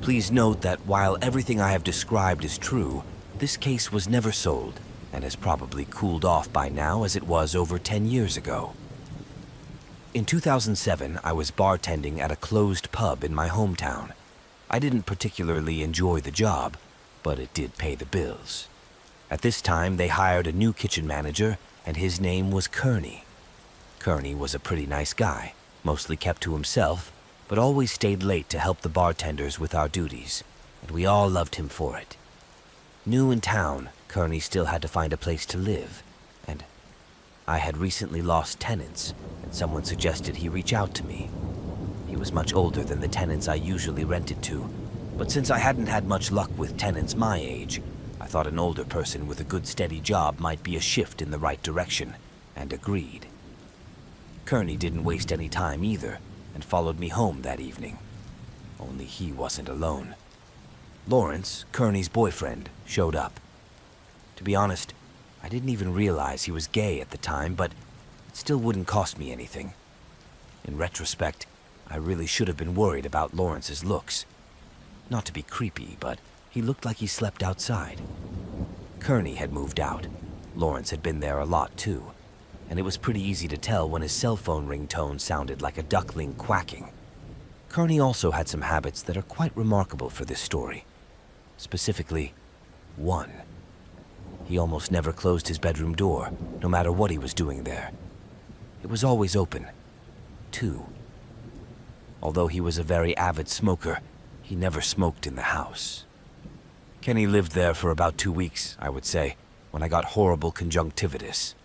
Please note that while everything I have described is true, this case was never sold and has probably cooled off by now as it was over 10 years ago. In 2007, I was bartending at a closed pub in my hometown. I didn't particularly enjoy the job, but it did pay the bills. At this time, they hired a new kitchen manager, and his name was Kearney. Kearney was a pretty nice guy, mostly kept to himself, but always stayed late to help the bartenders with our duties, and we all loved him for it. New in town, Kearney still had to find a place to live, and I had recently lost tenants, and someone suggested he reach out to me. He was much older than the tenants I usually rented to, but since I hadn't had much luck with tenants my age, I thought an older person with a good steady job might be a shift in the right direction, and agreed. Kearney didn't waste any time either, and followed me home that evening. Only he wasn't alone. Lawrence, Kearney's boyfriend, showed up. To be honest, I didn't even realize he was gay at the time, but it still wouldn't cost me anything. In retrospect, I really should have been worried about Lawrence's looks. Not to be creepy, but he looked like he slept outside. Kearney had moved out. Lawrence had been there a lot too, and it was pretty easy to tell when his cell phone ringtone sounded like a duckling quacking. Kearney also had some habits that are quite remarkable for this story. Specifically, one. He almost never closed his bedroom door, no matter what he was doing there. It was always open. 2. Although he was a very avid smoker, he never smoked in the house. Kenny lived there for about 2 weeks, I would say, when I got horrible conjunctivitis.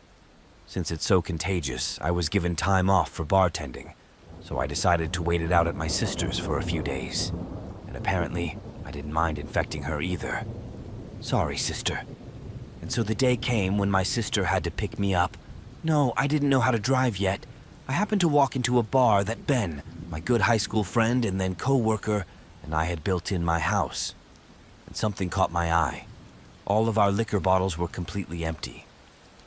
Since it's so contagious, I was given time off for bartending, so I decided to wait it out at my sister's for a few days. And apparently, I didn't mind infecting her either. Sorry, sister. And so the day came when my sister had to pick me up. No, I didn't know how to drive yet. I happened to walk into a bar that Ben, my good high school friend and then co-worker, and I had built in my house. And something caught my eye. All of our liquor bottles were completely empty.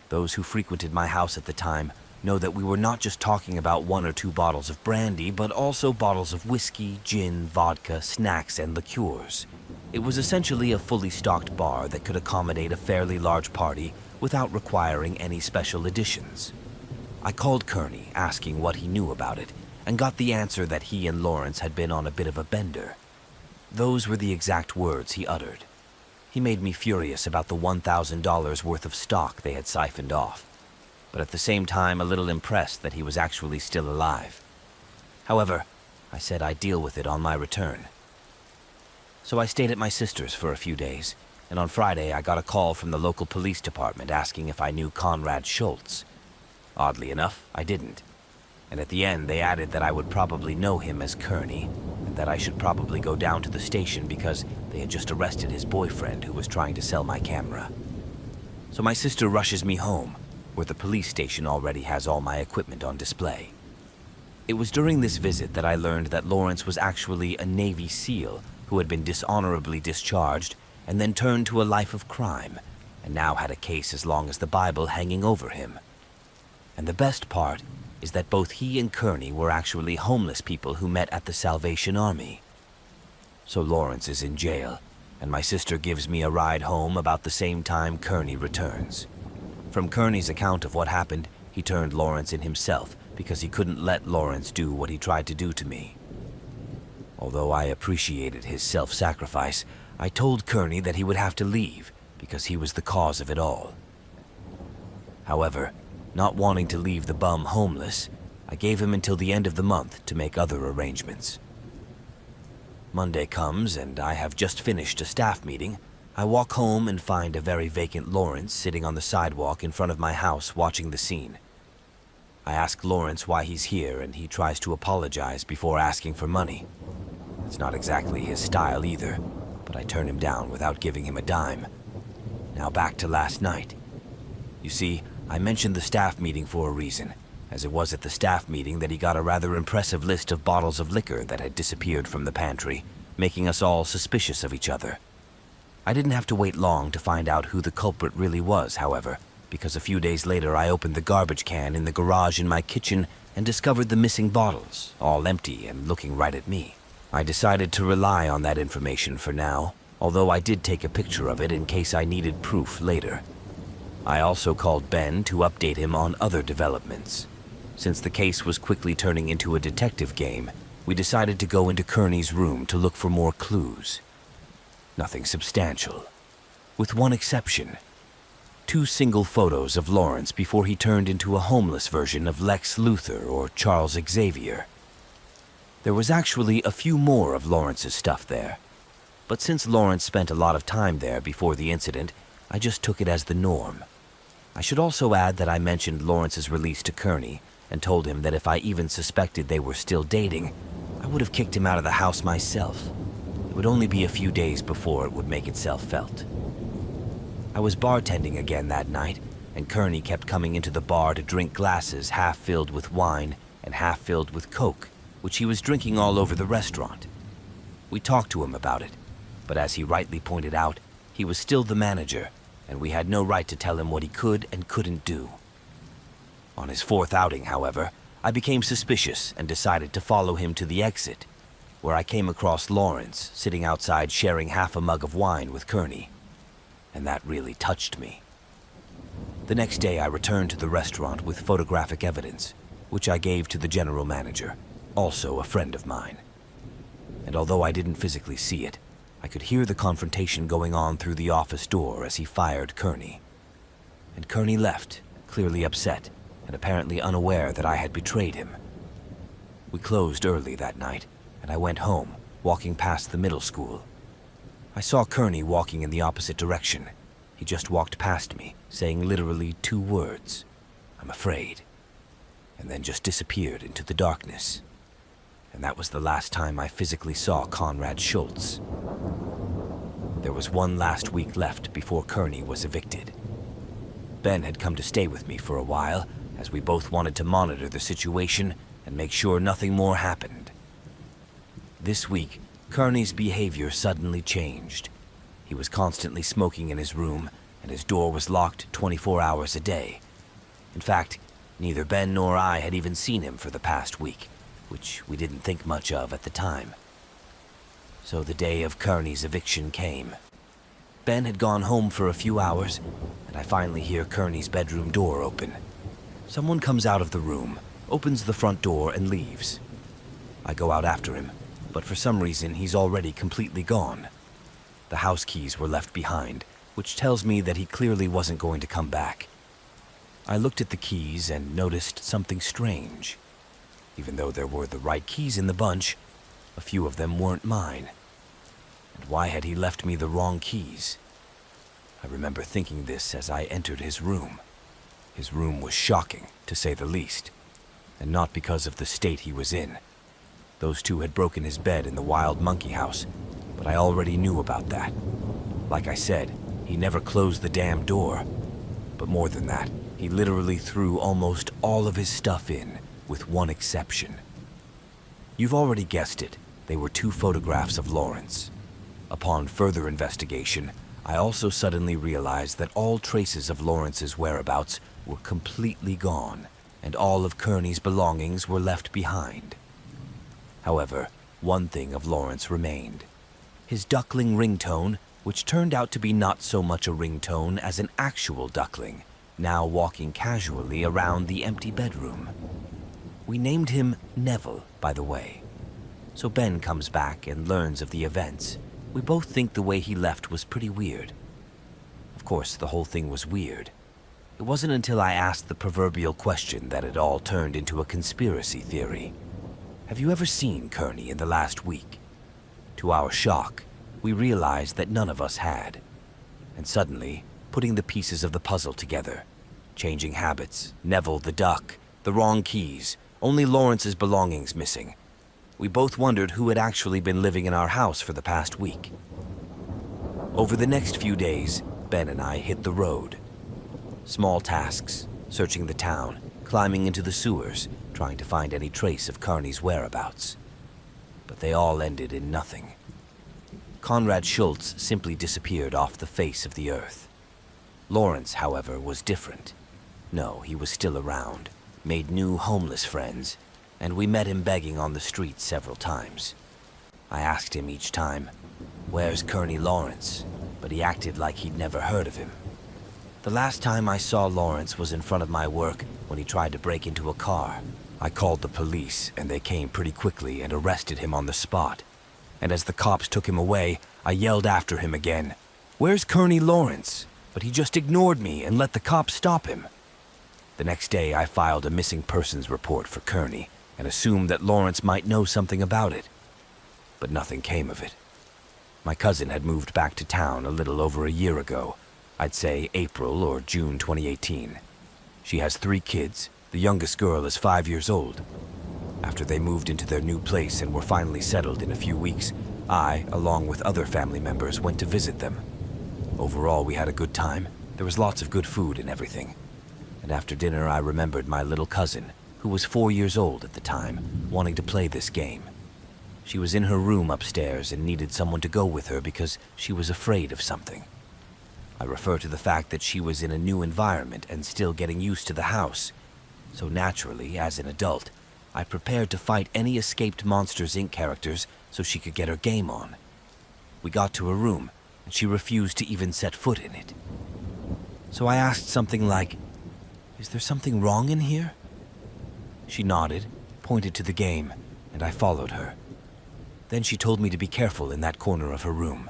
Those who frequented my house at the time know that we were not just talking about 1 or 2 bottles of brandy, but also bottles of whiskey, gin, vodka, snacks, and liqueurs. It was essentially a fully stocked bar that could accommodate a fairly large party without requiring any special additions. I called Kearney, asking what he knew about it, and got the answer that he and Lawrence had been on a bit of a bender. Those were the exact words he uttered. He made me furious about the $1,000 worth of stock they had siphoned off, but at the same time a little impressed that he was actually still alive. However, I said I'd deal with it on my return. So I stayed at my sister's for a few days, and on Friday I got a call from the local police department asking if I knew Conrad Schultz. Oddly enough, I didn't. And at the end they added that I would probably know him as Kearney, and that I should probably go down to the station because they had just arrested his boyfriend who was trying to sell my camera. So my sister rushes me home, where the police station already has all my equipment on display. It was during this visit that I learned that Lawrence was actually a Navy SEAL who had been dishonorably discharged and then turned to a life of crime, and now had a case as long as the Bible hanging over him. And the best part is that both he and Kearney were actually homeless people who met at the Salvation Army. So Lawrence is in jail, and my sister gives me a ride home about the same time Kearney returns. From Kearney's account of what happened, he turned Lawrence in himself because he couldn't let Lawrence do what he tried to do to me. Although I appreciated his self-sacrifice, I told Kearney that he would have to leave because he was the cause of it all. However, not wanting to leave the bum homeless, I gave him until the end of the month to make other arrangements. Monday comes and I have just finished a staff meeting. I walk home and find a very vacant Lawrence sitting on the sidewalk in front of my house watching the scene. I ask Lawrence why he's here and he tries to apologize before asking for money. It's not exactly his style either, but I turn him down without giving him a dime. Now back to last night. You see, I mentioned the staff meeting for a reason, as it was at the staff meeting that he got a rather impressive list of bottles of liquor that had disappeared from the pantry, making us all suspicious of each other. I didn't have to wait long to find out who the culprit really was, however, because a few days later I opened the garbage can in the garage in my kitchen and discovered the missing bottles, all empty and looking right at me. I decided to rely on that information for now, although I did take a picture of it in case I needed proof later. I also called Ben to update him on other developments. Since the case was quickly turning into a detective game, we decided to go into Kearney's room to look for more clues. Nothing substantial, with one exception. 2 single photos of Lawrence before he turned into a homeless version of Lex Luthor or Charles Xavier. There was actually a few more of Lawrence's stuff there, but since Lawrence spent a lot of time there before the incident, I just took it as the norm. I should also add that I mentioned Lawrence's release to Kearney and told him that if I even suspected they were still dating, I would have kicked him out of the house myself. It would only be a few days before it would make itself felt. I was bartending again that night, and Kearney kept coming into the bar to drink glasses half filled with wine and half filled with Coke, which he was drinking all over the restaurant. We talked to him about it, but as he rightly pointed out, he was still the manager, and we had no right to tell him what he could and couldn't do. On his 4th outing, however, I became suspicious and decided to follow him to the exit, where I came across Lawrence sitting outside sharing half a mug of wine with Kearney. And that really touched me. The next day I returned to the restaurant with photographic evidence, which I gave to the general manager, also a friend of mine. And although I didn't physically see it, I could hear the confrontation going on through the office door as he fired Kearney. And Kearney left, clearly upset, and apparently unaware that I had betrayed him. We closed early that night, and I went home, walking past the middle school. I saw Kearney walking in the opposite direction. He just walked past me, saying literally 2 words, "I'm afraid," and then just disappeared into the darkness. And that was the last time I physically saw Conrad Schultz. There was one last week left before Kearney was evicted. Ben had come to stay with me for a while, as we both wanted to monitor the situation and make sure nothing more happened. This week, Kearney's behavior suddenly changed. He was constantly smoking in his room, and his door was locked 24 hours a day. In fact, neither Ben nor I had even seen him for the past week, which we didn't think much of at the time. So the day of Kearney's eviction came. Ben had gone home for a few hours, and I finally hear Kearney's bedroom door open. Someone comes out of the room, opens the front door, and leaves. I go out after him, but for some reason he's already completely gone. The house keys were left behind, which tells me that he clearly wasn't going to come back. I looked at the keys and noticed something strange. Even though there were the right keys in the bunch, a few of them weren't mine. And why had he left me the wrong keys? I remember thinking this as I entered his room. His room was shocking, to say the least, and not because of the state he was in. Those 2 had broken his bed in the Wild Monkey House, but I already knew about that. Like I said, he never closed the damn door. But more than that, he literally threw almost all of his stuff in, with one exception. You've already guessed it, they were 2 photographs of Lawrence. Upon further investigation, I also suddenly realized that all traces of Lawrence's whereabouts were completely gone, and all of Kearney's belongings were left behind. However, one thing of Lawrence remained. His duckling ringtone, which turned out to be not so much a ringtone as an actual duckling, now walking casually around the empty bedroom. We named him Neville, by the way. So Ben comes back and learns of the events. We both think the way he left was pretty weird. Of course, the whole thing was weird. It wasn't until I asked the proverbial question that it all turned into a conspiracy theory. Have you ever seen Kearney in the last week? To our shock, we realized that none of us had. And suddenly, putting the pieces of the puzzle together, changing habits, Neville the duck, the wrong keys, only Lawrence's belongings missing, we both wondered who had actually been living in our house for the past week. Over the next few days, Ben and I hit the road. Small tasks, searching the town, climbing into the sewers, trying to find any trace of Kearney's whereabouts. But they all ended in nothing. Conrad Schultz simply disappeared off the face of the earth. Lawrence, however, was different. No, he was still around, made new homeless friends, and we met him begging on the streets several times. I asked him each time, "Where's Kearney Lawrence?" But he acted like he'd never heard of him. The last time I saw Lawrence was in front of my work when he tried to break into a car. I called the police, and they came pretty quickly and arrested him on the spot. And as the cops took him away, I yelled after him again, "Where's Kearney Lawrence?" But he just ignored me and let the cops stop him. The next day, I filed a missing persons report for Kearney and assumed that Lawrence might know something about it. But nothing came of it. My cousin had moved back to town a little over a year ago. I'd say April or June 2018. She has 3 kids. The youngest girl is 5 years old. After they moved into their new place and were finally settled in a few weeks, I, along with other family members, went to visit them. Overall, we had a good time. There was lots of good food and everything. And after dinner, I remembered my little cousin, who was 4 years old at the time, wanting to play this game. She was in her room upstairs and needed someone to go with her because she was afraid of something. I refer to the fact that she was in a new environment and still getting used to the house. So naturally, as an adult, I prepared to fight any escaped Monsters, Inc. characters so she could get her game on. We got to her room, and she refused to even set foot in it. So I asked something like, "Is there something wrong in here?" She nodded, pointed to the game, and I followed her. Then she told me to be careful in that corner of her room.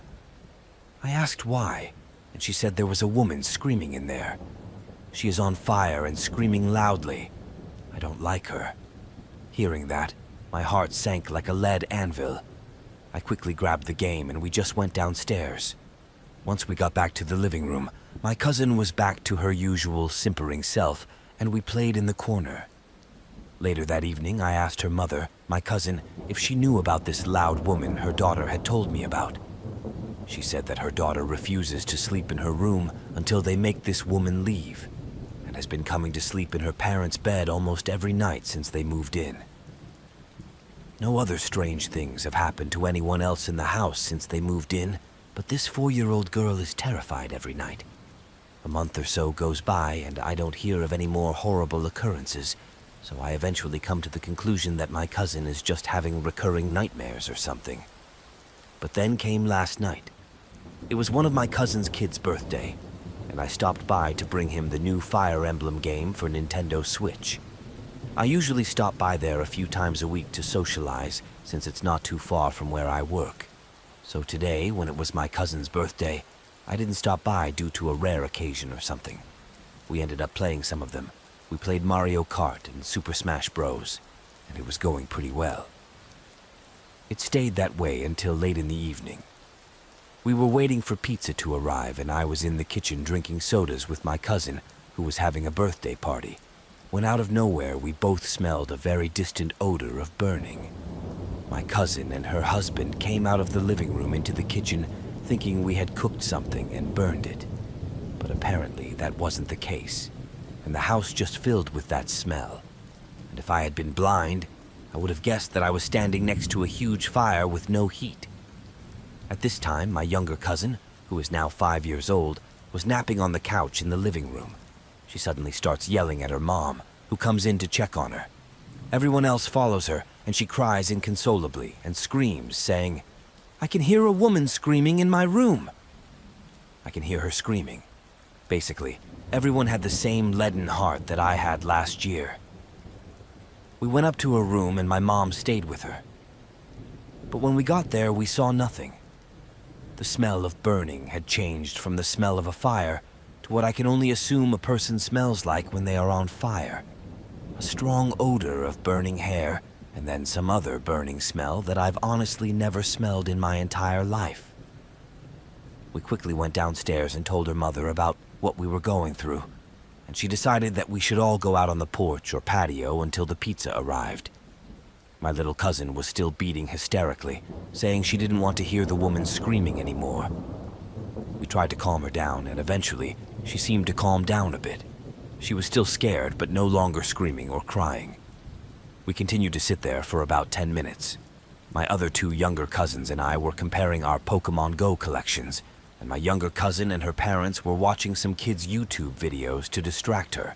I asked why, and she said there was a woman screaming in there. She is on fire and screaming loudly. I don't like her. Hearing that, my heart sank like a lead anvil. I quickly grabbed the game and we just went downstairs. Once we got back to the living room, my cousin was back to her usual simpering self, and we played in the corner. Later that evening, I asked her mother, my cousin, if she knew about this loud woman her daughter had told me about. She said that her daughter refuses to sleep in her room until they make this woman leave, and has been coming to sleep in her parents' bed almost every night since they moved in. No other strange things have happened to anyone else in the house since they moved in, but this 4-year-old girl is terrified every night. A month or so goes by and I don't hear of any more horrible occurrences, so I eventually come to the conclusion that my cousin is just having recurring nightmares or something. But then came last night. It was one of my cousin's kid's birthday, and I stopped by to bring him the new Fire Emblem game for Nintendo Switch. I usually stop by there a few times a week to socialize, since it's not too far from where I work. So today, when it was my cousin's birthday, I didn't stop by due to a rare occasion or something. We ended up playing some of them. We played Mario Kart and Super Smash Bros., and it was going pretty well. It stayed that way until late in the evening. We were waiting for pizza to arrive, and I was in the kitchen drinking sodas with my cousin, who was having a birthday party, when out of nowhere we both smelled a very distant odor of burning. My cousin and her husband came out of the living room into the kitchen thinking we had cooked something and burned it. But apparently that wasn't the case, and the house just filled with that smell. And if I had been blind, I would have guessed that I was standing next to a huge fire with no heat. At this time, my younger cousin, who is now 5 years old, was napping on the couch in the living room. She suddenly starts yelling at her mom, who comes in to check on her. Everyone else follows her, and she cries inconsolably and screams, saying, "I can hear a woman screaming in my room." I can hear her screaming. Basically, everyone had the same leaden heart that I had last year. We went up to her room and my mom stayed with her. But when we got there, we saw nothing. The smell of burning had changed from the smell of a fire to what I can only assume a person smells like when they are on fire. A strong odor of burning hair, and then some other burning smell that I've honestly never smelled in my entire life. We quickly went downstairs and told her mother about what we were going through, and she decided that we should all go out on the porch or patio until the pizza arrived. My little cousin was still beating hysterically, saying she didn't want to hear the woman screaming anymore. We tried to calm her down, and eventually, she seemed to calm down a bit. She was still scared, but no longer screaming or crying. We continued to sit there for about 10 minutes. My other 2 younger cousins and I were comparing our Pokemon Go collections, and my younger cousin and her parents were watching some kids' YouTube videos to distract her.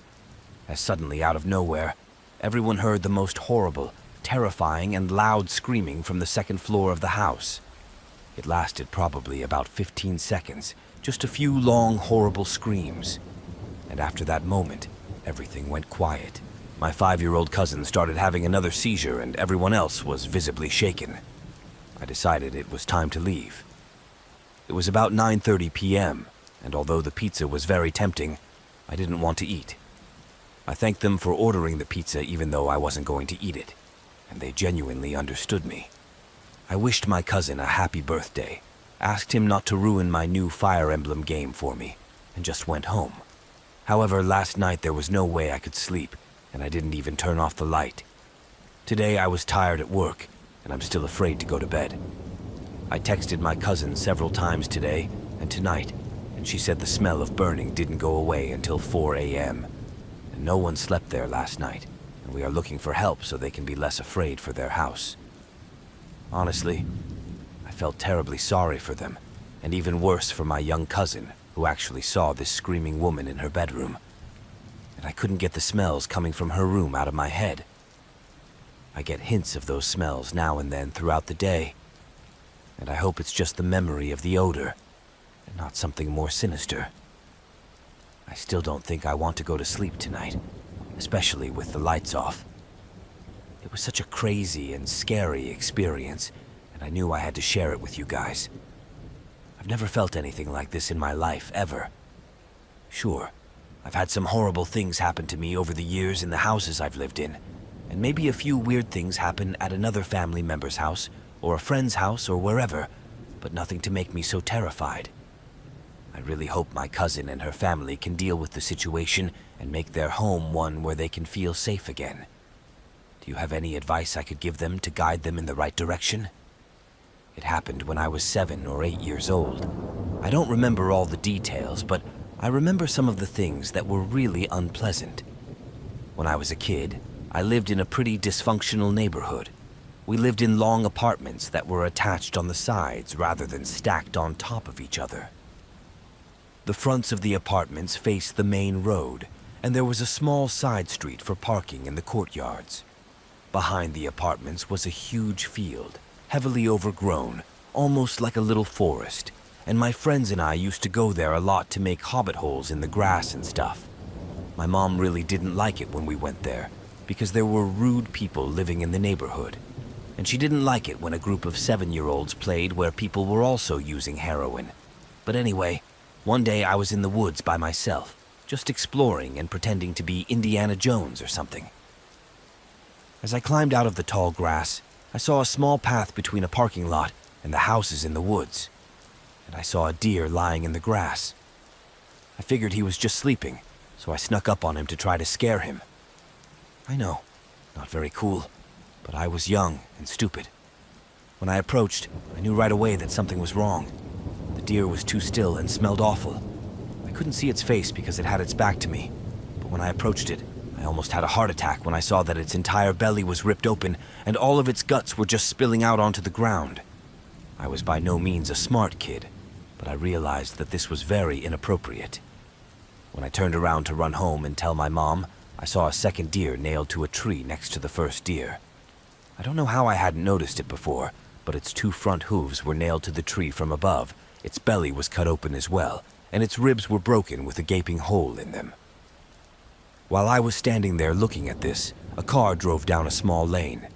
As suddenly, out of nowhere, everyone heard the most horrible, terrifying and loud screaming from the second floor of the house. It lasted probably about 15 seconds, just a few long, horrible screams. And after that moment, everything went quiet. My 5-year-old cousin started having another seizure, and everyone else was visibly shaken. I decided it was time to leave. It was about 9:30 p.m., and although the pizza was very tempting, I didn't want to eat. I thanked them for ordering the pizza even though I wasn't going to eat it, and they genuinely understood me. I wished my cousin a happy birthday, asked him not to ruin my new Fire Emblem game for me, and just went home. However, last night there was no way I could sleep, and I didn't even turn off the light. Today I was tired at work, and I'm still afraid to go to bed. I texted my cousin several times today and tonight, and she said the smell of burning didn't go away until 4 a.m. And no one slept there last night, and we are looking for help so they can be less afraid for their house. Honestly, I felt terribly sorry for them, and even worse for my young cousin, who actually saw this screaming woman in her bedroom. And I couldn't get the smells coming from her room out of my head. I get hints of those smells now and then throughout the day, and I hope it's just the memory of the odor, and not something more sinister. I still don't think I want to go to sleep tonight, especially with the lights off. It was such a crazy and scary experience, and I knew I had to share it with you guys. I've never felt anything like this in my life, ever. Sure, I've had some horrible things happen to me over the years in the houses I've lived in, and maybe a few weird things happen at another family member's house, or a friend's house, or wherever, but nothing to make me so terrified. I really hope my cousin and her family can deal with the situation and make their home one where they can feel safe again. Do you have any advice I could give them to guide them in the right direction? It happened when I was 7 or 8 years old. I don't remember all the details, but I remember some of the things that were really unpleasant. When I was a kid, I lived in a pretty dysfunctional neighborhood. We lived in long apartments that were attached on the sides rather than stacked on top of each other. The fronts of the apartments faced the main road, and there was a small side street for parking in the courtyards. Behind the apartments was a huge field, heavily overgrown, almost like a little forest, and my friends and I used to go there a lot to make hobbit holes in the grass and stuff. My mom really didn't like it when we went there, because there were rude people living in the neighborhood, and she didn't like it when a group of 7-year-olds played where people were also using heroin. But anyway, one day I was in the woods by myself, just exploring and pretending to be Indiana Jones or something. As I climbed out of the tall grass, I saw a small path between a parking lot and the houses in the woods, and I saw a deer lying in the grass. I figured he was just sleeping, so I snuck up on him to try to scare him. I know, not very cool, but I was young and stupid. When I approached, I knew right away that something was wrong. The deer was too still and smelled awful. I couldn't see its face because it had its back to me, but when I approached it, I almost had a heart attack when I saw that its entire belly was ripped open and all of its guts were just spilling out onto the ground. I was by no means a smart kid, but I realized that this was very inappropriate. When I turned around to run home and tell my mom, I saw a second deer nailed to a tree next to the first deer. I don't know how I hadn't noticed it before, but its 2 front hooves were nailed to the tree from above, its belly was cut open as well, and its ribs were broken with a gaping hole in them. While I was standing there looking at this, a car drove down a small lane.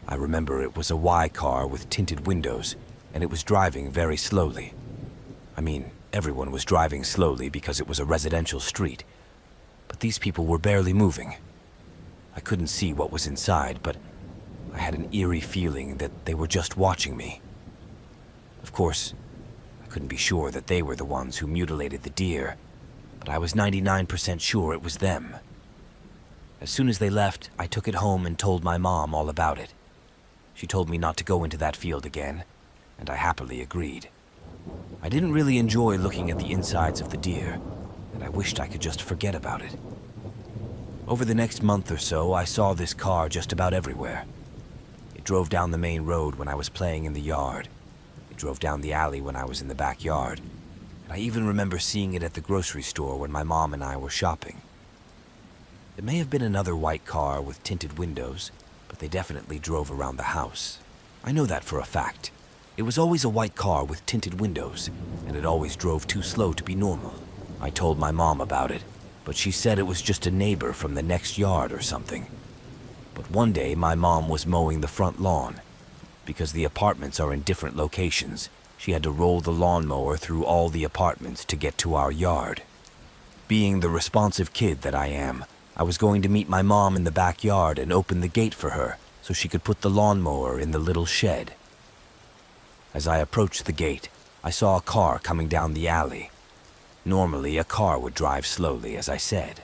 I remember it was a Y car with tinted windows, and it was driving very slowly. I mean, everyone was driving slowly because it was a residential street, but these people were barely moving. I couldn't see what was inside, but I had an eerie feeling that they were just watching me. Of course, I couldn't be sure that they were the ones who mutilated the deer, but I was 99% sure it was them. As soon as they left, I took it home and told my mom all about it. She told me not to go into that field again, and I happily agreed. I didn't really enjoy looking at the insides of the deer, and I wished I could just forget about it. Over the next month or so, I saw this car just about everywhere. It drove down the main road when I was playing in the yard. It drove down the alley when I was in the backyard. And I even remember seeing it at the grocery store when my mom and I were shopping. It may have been another white car with tinted windows, but but they definitely drove around the house. I know that for a fact. It was always a white car with tinted windows, and it always drove too slow to be normal. I told my mom about it, but she said it was just a neighbor from the next yard or something. But one day, my mom was mowing the front lawn. Because the apartments are in different locations, she had to roll the lawnmower through all the apartments to get to our yard. Being the responsive kid that I am, I was going to meet my mom in the backyard and open the gate for her so she could put the lawnmower in the little shed. As I approached the gate, I saw a car coming down the alley. Normally, a car would drive slowly, as I said.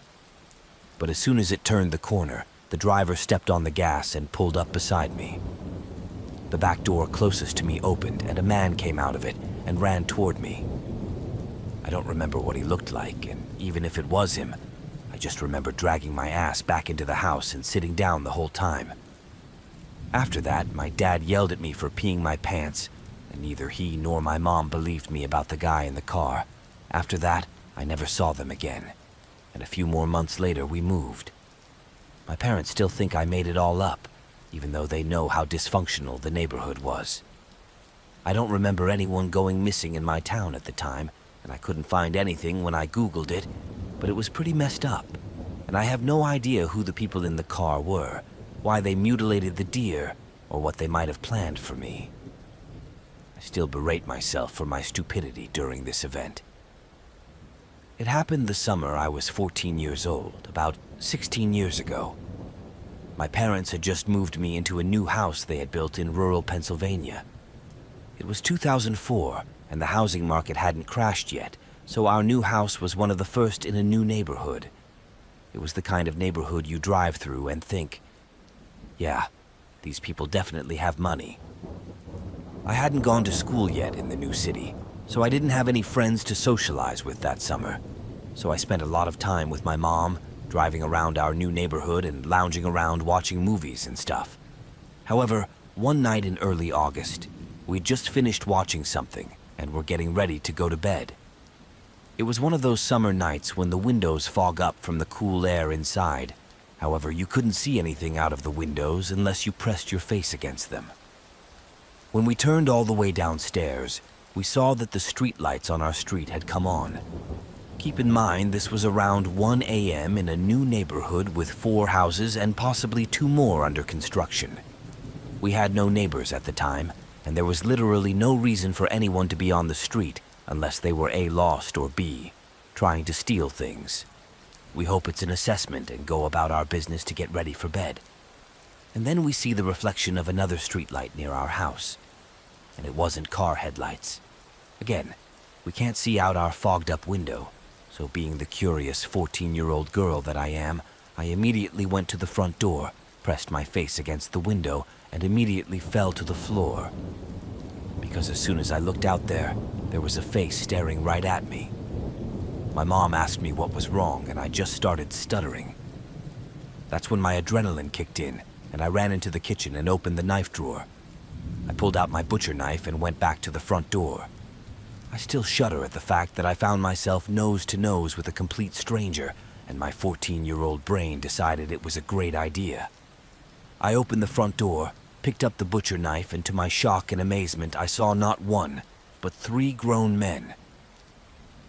But as soon as it turned the corner, the driver stepped on the gas and pulled up beside me. The back door closest to me opened, and a man came out of it and ran toward me. I don't remember what he looked like, and even if it was him, I just remember dragging my ass back into the house and sitting down the whole time. After that, my dad yelled at me for peeing my pants, and neither he nor my mom believed me about the guy in the car. After that, I never saw them again, and a few more months later we moved. My parents still think I made it all up, even though they know how dysfunctional the neighborhood was. I don't remember anyone going missing in my town at the time, and I couldn't find anything when I Googled it, but it was pretty messed up, and I have no idea who the people in the car were, why they mutilated the deer, or what they might have planned for me. I still berate myself for my stupidity during this event. It happened the summer I was 14 years old, about 16 years ago. My parents had just moved me into a new house they had built in rural Pennsylvania. It was 2004, and the housing market hadn't crashed yet, so our new house was one of the first in a new neighborhood. It was the kind of neighborhood you drive through and think, yeah, these people definitely have money. I hadn't gone to school yet in the new city, so I didn't have any friends to socialize with that summer. So I spent a lot of time with my mom, driving around our new neighborhood and lounging around watching movies and stuff. However, one night in early August, we'd just finished watching something and were getting ready to go to bed. It was one of those summer nights when the windows fog up from the cool air inside. However, you couldn't see anything out of the windows unless you pressed your face against them. When we turned all the way downstairs, we saw that the street lights on our street had come on. Keep in mind, this was around 1 a.m. in a new neighborhood with 4 houses and possibly 2 more under construction. We had no neighbors at the time, and there was literally no reason for anyone to be on the street unless they were A, lost, or B, trying to steal things. We hope it's an assessment and go about our business to get ready for bed. And then we see the reflection of another streetlight near our house. And it wasn't car headlights. Again, we can't see out our fogged-up window, so being the curious 14-year-old girl that I am, I immediately went to the front door, pressed my face against the window, and immediately fell to the floor. Because as soon as I looked out there was a face staring right at me. My mom asked me what was wrong, and I just started stuttering. That's when my adrenaline kicked in, and I ran into the kitchen and opened the knife drawer. I pulled out my butcher knife and went back to the front door. I still shudder at the fact that I found myself nose to nose with a complete stranger, and my 14-year-old brain decided it was a great idea. I opened the front door, picked up the butcher knife, and to my shock and amazement, I saw not 1, but 3 grown men.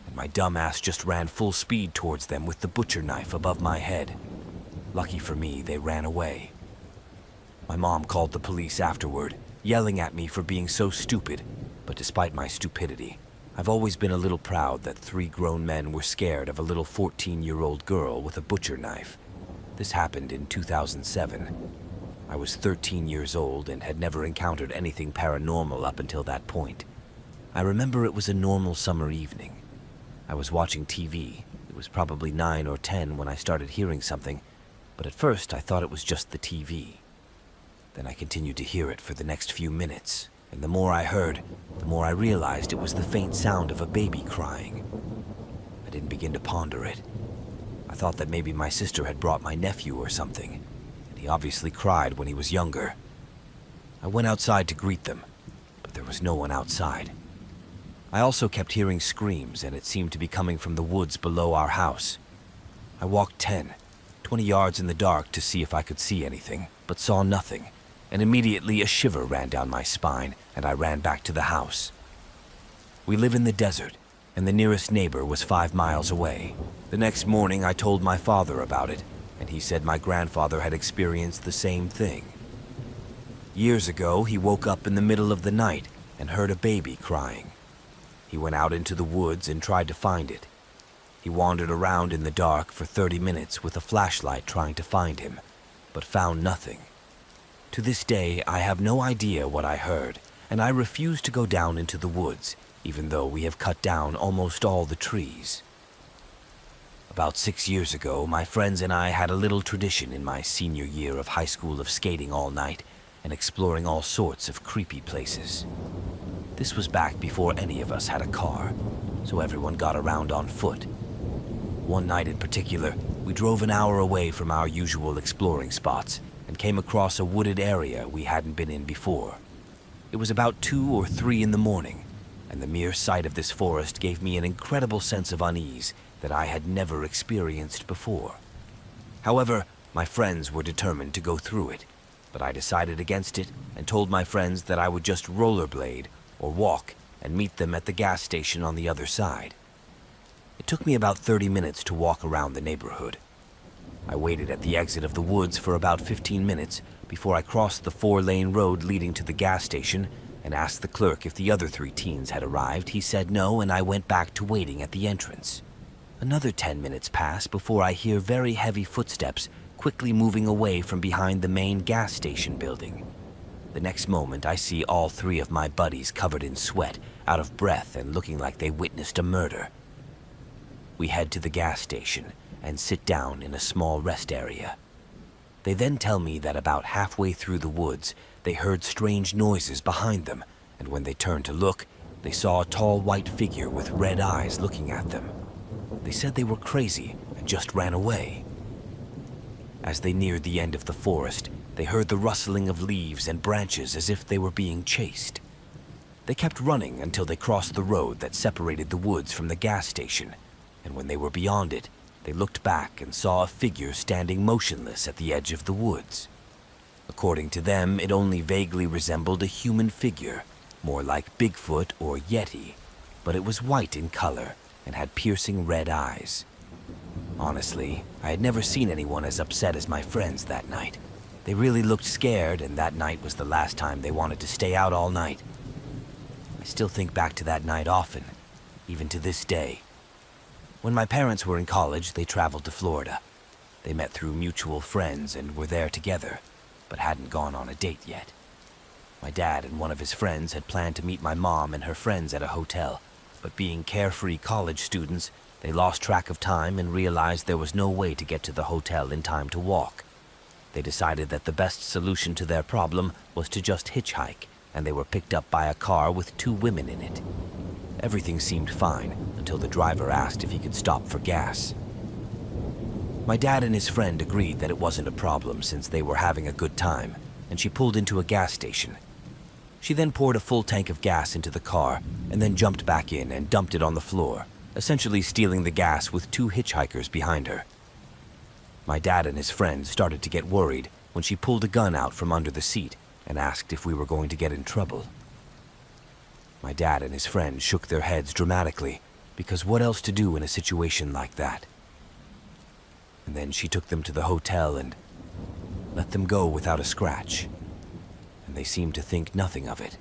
And my dumb ass just ran full speed towards them with the butcher knife above my head. Lucky for me, they ran away. My mom called the police afterward, yelling at me for being so stupid, but despite my stupidity, I've always been a little proud that 3 grown men were scared of a little 14-year-old girl with a butcher knife. This happened in 2007. I was 13 years old and had never encountered anything paranormal up until that point. I remember it was a normal summer evening. I was watching TV. It was probably 9 or 10 when I started hearing something, but at first I thought it was just the TV. Then I continued to hear it for the next few minutes, and the more I heard, the more I realized it was the faint sound of a baby crying. I didn't begin to ponder it. I thought that maybe my sister had brought my nephew or something, and he obviously cried when he was younger. I went outside to greet them, but there was no one outside. I also kept hearing screams, and it seemed to be coming from the woods below our house. I walked 10, 20 yards in the dark to see if I could see anything, but saw nothing, and immediately a shiver ran down my spine, and I ran back to the house. We live in the desert, and the nearest neighbor was 5 miles away. The next morning, I told my father about it, and he said my grandfather had experienced the same thing. Years ago, he woke up in the middle of the night and heard a baby crying. He went out into the woods and tried to find it. He wandered around in the dark for 30 minutes with a flashlight trying to find him, but found nothing. To this day, I have no idea what I heard, and I refuse to go down into the woods, even though we have cut down almost all the trees. About 6 years ago, my friends and I had a little tradition in my senior year of high school of skating all night and exploring all sorts of creepy places. This was back before any of us had a car, so everyone got around on foot. One night in particular, we drove an hour away from our usual exploring spots and came across a wooded area we hadn't been in before. It was about 2 or 3 in the morning, and the mere sight of this forest gave me an incredible sense of unease that I had never experienced before. However, my friends were determined to go through it, but I decided against it and told my friends that I would just rollerblade or walk and meet them at the gas station on the other side. It took me about 30 minutes to walk around the neighborhood. I waited at the exit of the woods for about 15 minutes before I crossed the 4-lane road leading to the gas station and asked the clerk if the other 3 teens had arrived. He said no, and I went back to waiting at the entrance. Another 10 minutes pass before I hear very heavy footsteps quickly moving away from behind the main gas station building. The next moment, I see all 3 of my buddies covered in sweat, out of breath, and looking like they witnessed a murder. We head to the gas station and sit down in a small rest area. They then tell me that about halfway through the woods, they heard strange noises behind them, and when they turned to look, they saw a tall white figure with red eyes looking at them. They said they were crazy and just ran away. As they neared the end of the forest, they heard the rustling of leaves and branches as if they were being chased. They kept running until they crossed the road that separated the woods from the gas station, and when they were beyond it, they looked back and saw a figure standing motionless at the edge of the woods. According to them, it only vaguely resembled a human figure, more like Bigfoot or Yeti, but it was white in color and had piercing red eyes. Honestly, I had never seen anyone as upset as my friends that night. They really looked scared, and that night was the last time they wanted to stay out all night. I still think back to that night often, even to this day. When my parents were in college, they traveled to Florida. They met through mutual friends and were there together, but hadn't gone on a date yet. My dad and one of his friends had planned to meet my mom and her friends at a hotel, but being carefree college students, they lost track of time and realized there was no way to get to the hotel in time to walk. They decided that the best solution to their problem was to just hitchhike, and they were picked up by a car with 2 women in it. Everything seemed fine until the driver asked if he could stop for gas. My dad and his friend agreed that it wasn't a problem since they were having a good time, and she pulled into a gas station. She then poured a full tank of gas into the car and then jumped back in and dumped it on the floor, essentially stealing the gas with 2 hitchhikers behind her. My dad and his friend started to get worried when she pulled a gun out from under the seat and asked if we were going to get in trouble. My dad and his friend shook their heads dramatically, because what else to do in a situation like that? And then she took them to the hotel and let them go without a scratch, and they seemed to think nothing of it.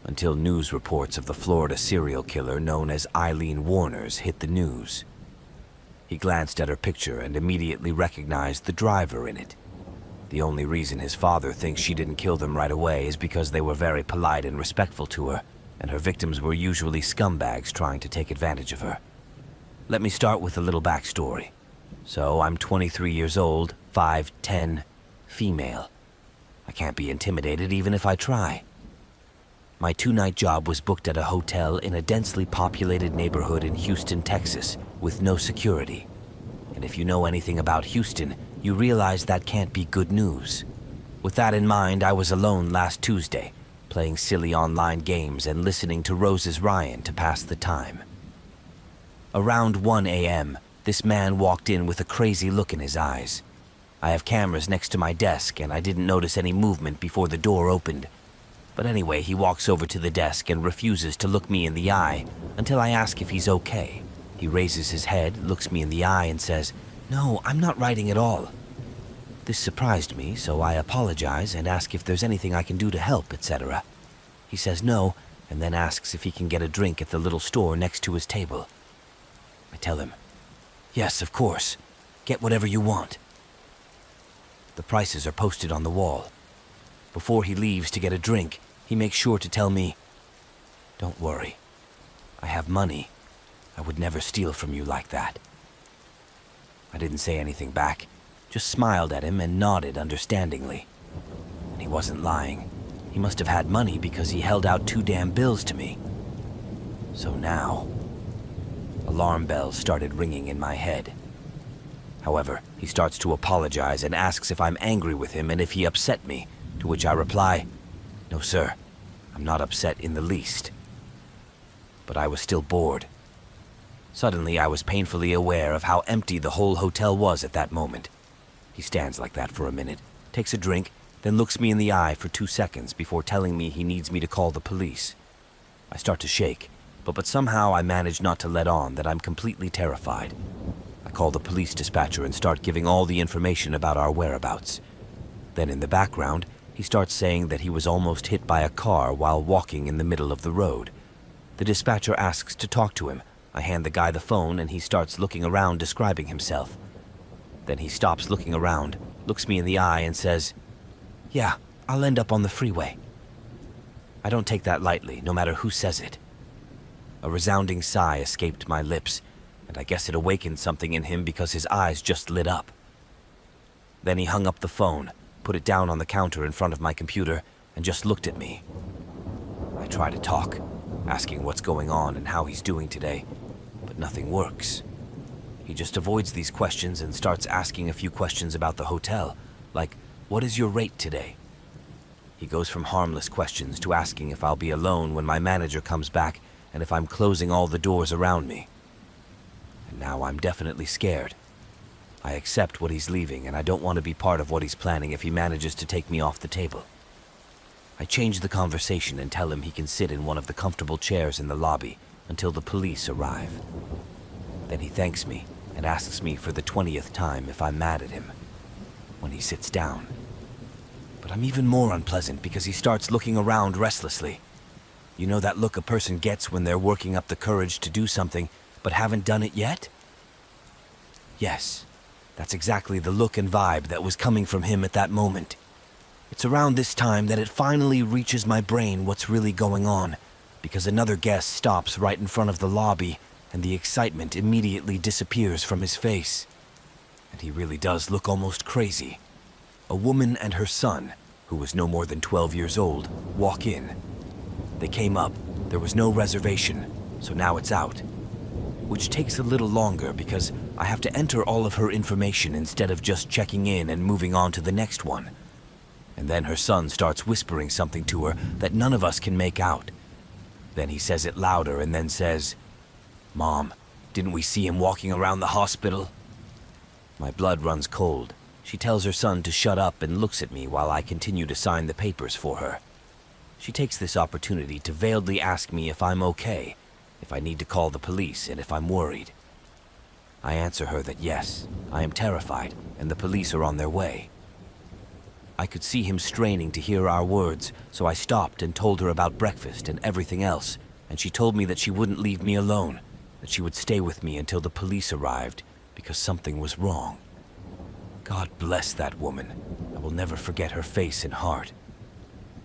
Until news reports of the Florida serial killer known as Eileen Warner's hit the news. He glanced at her picture and immediately recognized the driver in it. The only reason his father thinks she didn't kill them right away is because they were very polite and respectful to her, and her victims were usually scumbags trying to take advantage of her. Let me start with a little backstory. So, I'm 23 years old, 5'10", female. I can't be intimidated even if I try. My 2-night job was booked at a hotel in a densely populated neighborhood in Houston, Texas, with no security. And if you know anything about Houston, you realize that can't be good news. With that in mind, I was alone last Tuesday, playing silly online games and listening to Rose's Ryan to pass the time. Around 1 a.m., This man walked in with a crazy look in his eyes. I have cameras next to my desk, and I didn't notice any movement before the door opened. But anyway, he walks over to the desk and refuses to look me in the eye until I ask if he's okay. He raises his head, looks me in the eye, and says, "No, I'm not writing at all." This surprised me, so I apologize and ask if there's anything I can do to help, etc. He says no, and then asks if he can get a drink at the little store next to his table. I tell him, "Yes, of course. Get whatever you want." The prices are posted on the wall. Before he leaves to get a drink, he makes sure to tell me, "Don't worry. I have money. I would never steal from you like that." I didn't say anything back, just smiled at him and nodded understandingly. And he wasn't lying. He must have had money because he held out 2 damn bills to me. So now, alarm bells started ringing in my head. However, he starts to apologize and asks if I'm angry with him and if he upset me, to which I reply, "No, sir, I'm not upset in the least." But I was still bored. Suddenly, I was painfully aware of how empty the whole hotel was at that moment. He stands like that for a minute, takes a drink, then looks me in the eye for 2 seconds before telling me he needs me to call the police. I start to shake, but somehow I manage not to let on that I'm completely terrified. I call the police dispatcher and start giving all the information about our whereabouts. Then in the background, he starts saying that he was almost hit by a car while walking in the middle of the road. The dispatcher asks to talk to him. I hand the guy the phone and he starts looking around describing himself. Then he stops looking around, looks me in the eye and says, "Yeah, I'll end up on the freeway." I don't take that lightly, no matter who says it. A resounding sigh escaped my lips, and I guess it awakened something in him because his eyes just lit up. Then he hung up the phone, put it down on the counter in front of my computer, and just looked at me. I try to talk, asking what's going on and how he's doing today, but nothing works. He just avoids these questions and starts asking a few questions about the hotel, like, "What is your rate today?" He goes from harmless questions to asking if I'll be alone when my manager comes back and if I'm closing all the doors around me. And now I'm definitely scared. I accept what he's leaving, and I don't want to be part of what he's planning if he manages to take me off the table. I change the conversation and tell him he can sit in one of the comfortable chairs in the lobby until the police arrive. Then he thanks me and asks me for the 20th time if I'm mad at him when he sits down. But I'm even more unpleasant because he starts looking around restlessly. You know that look a person gets when they're working up the courage to do something but haven't done it yet? Yes, that's exactly the look and vibe that was coming from him at that moment. It's around this time that it finally reaches my brain what's really going on, because another guest stops right in front of the lobby and the excitement immediately disappears from his face. And he really does look almost crazy. A woman and her son, who was no more than 12 years old, walk in. They came up, there was no reservation, so now it's out. Which takes a little longer because I have to enter all of her information instead of just checking in and moving on to the next one. And then her son starts whispering something to her that none of us can make out. Then he says it louder and then says, "Mom, didn't we see him walking around the hospital?" My blood runs cold. She tells her son to shut up and looks at me while I continue to sign the papers for her. She takes this opportunity to veiledly ask me if I'm okay, if I need to call the police, and if I'm worried. I answer her that yes, I am terrified, and the police are on their way. I could see him straining to hear our words, so I stopped and told her about breakfast and everything else, and she told me that she wouldn't leave me alone, that she would stay with me until the police arrived, because something was wrong. God bless that woman. I will never forget her face and heart.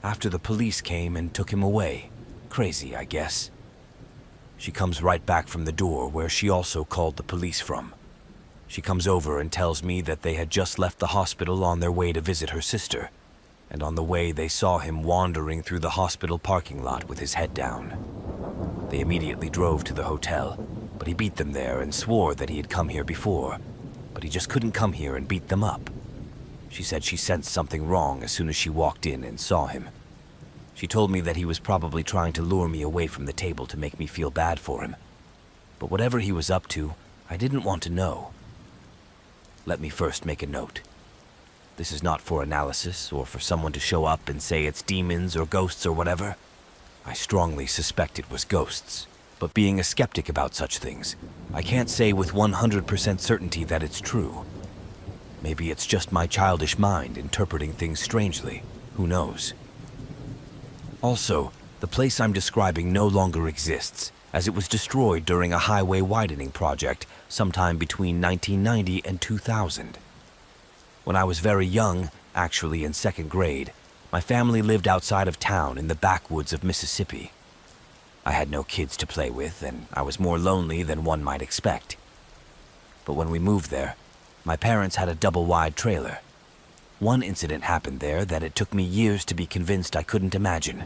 After the police came and took him away, crazy, I guess. She comes right back from the door where she also called the police from. She comes over and tells me that they had just left the hospital on their way to visit her sister, and on the way they saw him wandering through the hospital parking lot with his head down. They immediately drove to the hotel, but he beat them there and swore that he had come here before, but he just couldn't come here and beat them up. She said she sensed something wrong as soon as she walked in and saw him. She told me that he was probably trying to lure me away from the table to make me feel bad for him. But whatever he was up to, I didn't want to know. Let me first make a note. This is not for analysis or for someone to show up and say it's demons or ghosts or whatever. I strongly suspect it was ghosts, but being a skeptic about such things, I can't say with 100% certainty that it's true. Maybe it's just my childish mind interpreting things strangely. Who knows? Also, the place I'm describing no longer exists, as it was destroyed during a highway widening project sometime between 1990 and 2000. When I was very young, actually in second grade, my family lived outside of town in the backwoods of Mississippi. I had no kids to play with, and I was more lonely than one might expect. But when we moved there, my parents had a double-wide trailer. One incident happened there that it took me years to be convinced I couldn't imagine.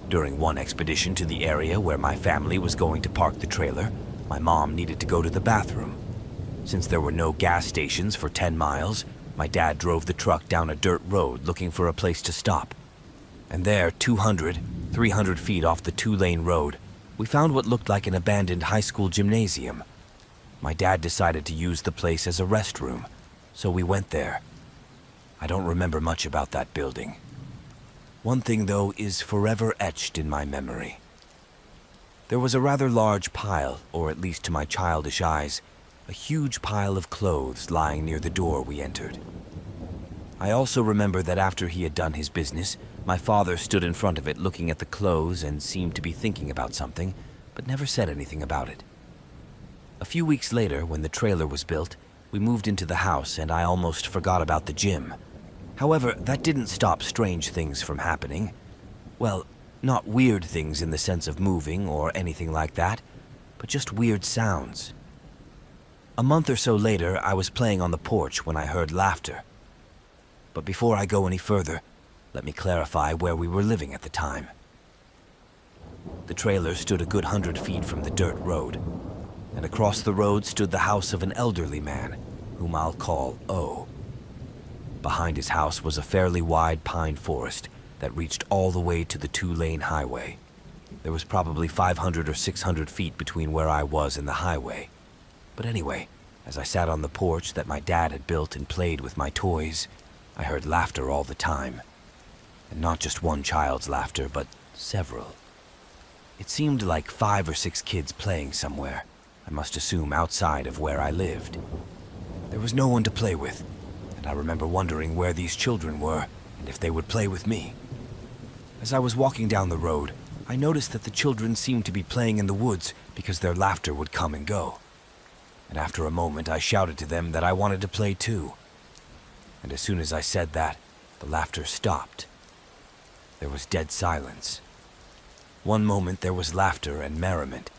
During one expedition to the area where my family was going to park the trailer, my mom needed to go to the bathroom. Since there were no gas stations for 10 miles, my dad drove the truck down a dirt road looking for a place to stop. And there, 200, 300 feet off the 2-lane road, we found what looked like an abandoned high school gymnasium. My dad decided to use the place as a restroom, so we went there. I don't remember much about that building. One thing, though, is forever etched in my memory. There was a rather large pile, or at least to my childish eyes, a huge pile of clothes lying near the door we entered. I also remember that after he had done his business, my father stood in front of it looking at the clothes and seemed to be thinking about something, but never said anything about it. A few weeks later, when the trailer was built, we moved into the house and I almost forgot about the gym. However, that didn't stop strange things from happening. Well, not weird things in the sense of moving or anything like that, but just weird sounds. A month or so later, I was playing on the porch when I heard laughter. But before I go any further, let me clarify where we were living at the time. The trailer stood a good 100 feet from the dirt road, and across the road stood the house of an elderly man, whom I'll call O. Behind his house was a fairly wide pine forest that reached all the way to the 2-lane highway. There was probably 500 or 600 feet between where I was and the highway. But anyway, as I sat on the porch that my dad had built and played with my toys, I heard laughter all the time. And not just one child's laughter, but several. It seemed like 5 or 6 kids playing somewhere, I must assume outside of where I lived. There was no one to play with, and I remember wondering where these children were and if they would play with me. As I was walking down the road, I noticed that the children seemed to be playing in the woods because their laughter would come and go. And after a moment, I shouted to them that I wanted to play too. And as soon as I said that, the laughter stopped. There was dead silence. One moment there was laughter and merriment,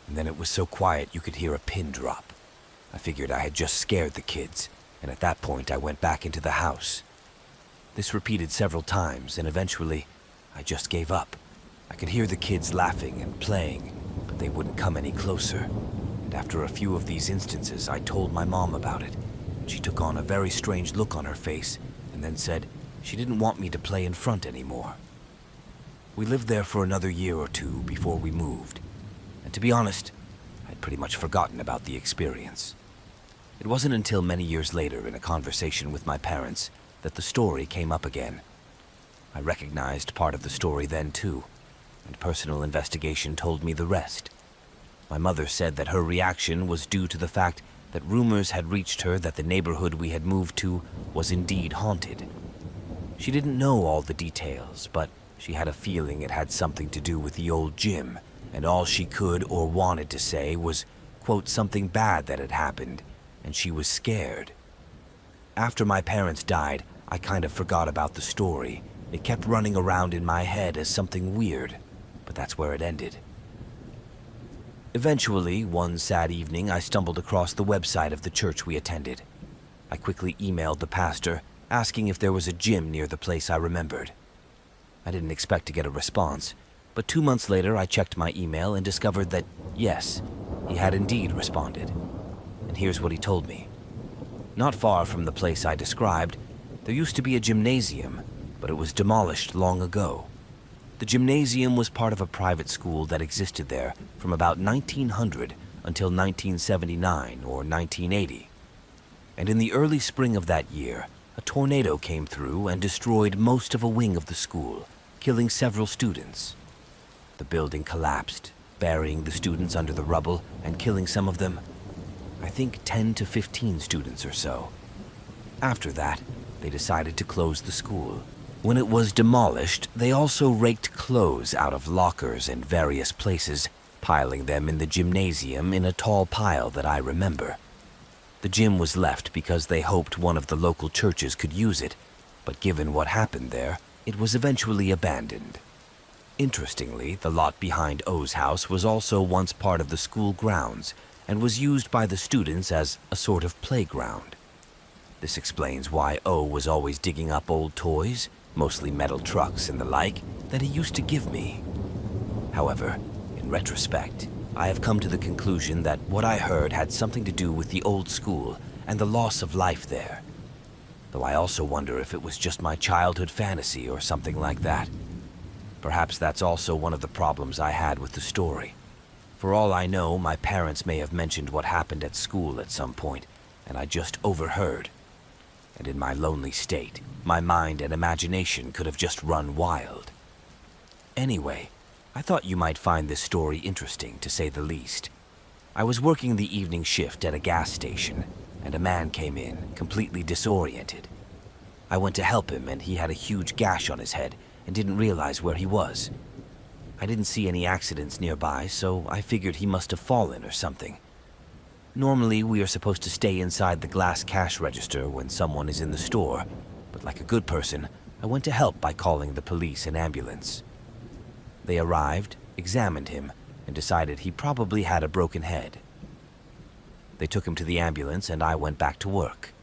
and then it was so quiet you could hear a pin drop. I figured I had just scared the kids, and at that point I went back into the house. This repeated several times, and eventually I just gave up. I could hear the kids laughing and playing, but they wouldn't come any closer. And after a few of these instances, I told my mom about it. She took on a very strange look on her face, and then said she didn't want me to play in front anymore. We lived there for another year or two before we moved, and to be honest, I'd pretty much forgotten about the experience. It wasn't until many years later in a conversation with my parents that the story came up again. I recognized part of the story then too, and personal investigation told me the rest. My mother said that her reaction was due to the fact that rumors had reached her that the neighborhood we had moved to was indeed haunted. She didn't know all the details, but she had a feeling it had something to do with the old gym, and all she could or wanted to say was, quote, something bad that had happened, and she was scared. After my parents died, I kind of forgot about the story. It kept running around in my head as something weird, but that's where it ended. Eventually, one sad evening, I stumbled across the website of the church we attended. I quickly emailed the pastor, asking if there was a gym near the place I remembered. I didn't expect to get a response, but 2 months later I checked my email and discovered that, yes, he had indeed responded. And here's what he told me. Not far from the place I described, there used to be a gymnasium, but it was demolished long ago. The gymnasium was part of a private school that existed there from about 1900 until 1979 or 1980. And in the early spring of that year, a tornado came through and destroyed most of a wing of the school, killing several students. The building collapsed, burying the students under the rubble and killing some of them. I think 10 to 15 students or so. After that, they decided to close the school. When it was demolished, they also raked clothes out of lockers and various places, piling them in the gymnasium in a tall pile that I remember. The gym was left because they hoped one of the local churches could use it, but given what happened there, it was eventually abandoned. Interestingly, the lot behind O's house was also once part of the school grounds and was used by the students as a sort of playground. This explains why O was always digging up old toys, mostly metal trucks and the like, that he used to give me. However, in retrospect, I have come to the conclusion that what I heard had something to do with the old school and the loss of life there. Though I also wonder if it was just my childhood fantasy or something like that. Perhaps that's also one of the problems I had with the story. For all I know, my parents may have mentioned what happened at school at some point, and I just overheard. And in my lonely state, my mind and imagination could have just run wild. Anyway, I thought you might find this story interesting, to say the least. I was working the evening shift at a gas station, and a man came in, completely disoriented. I went to help him, and he had a huge gash on his head and didn't realize where he was. I didn't see any accidents nearby, so I figured he must have fallen or something. Normally, we are supposed to stay inside the glass cash register when someone is in the store, but like a good person, I went to help by calling the police and ambulance. They arrived, examined him, and decided he probably had a broken head. They took him to the ambulance, and I went back to work.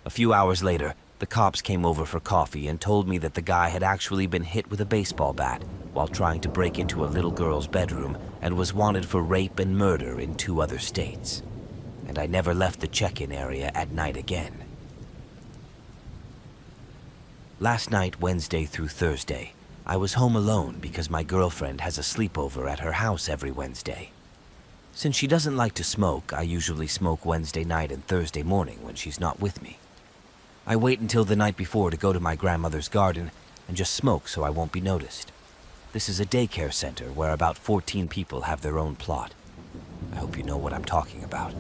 A few hours later, the cops came over for coffee and told me that the guy had actually been hit with a baseball bat while trying to break into a little girl's bedroom and was wanted for rape and murder in 2 other states. And I never left the check-in area at night again. Last night, Wednesday through Thursday, I was home alone because my girlfriend has a sleepover at her house every Wednesday. Since she doesn't like to smoke, I usually smoke Wednesday night and Thursday morning when she's not with me. I wait until the night before to go to my grandmother's garden and just smoke so I won't be noticed. This is a daycare center where about 14 people have their own plot. I hope you know what I'm talking about.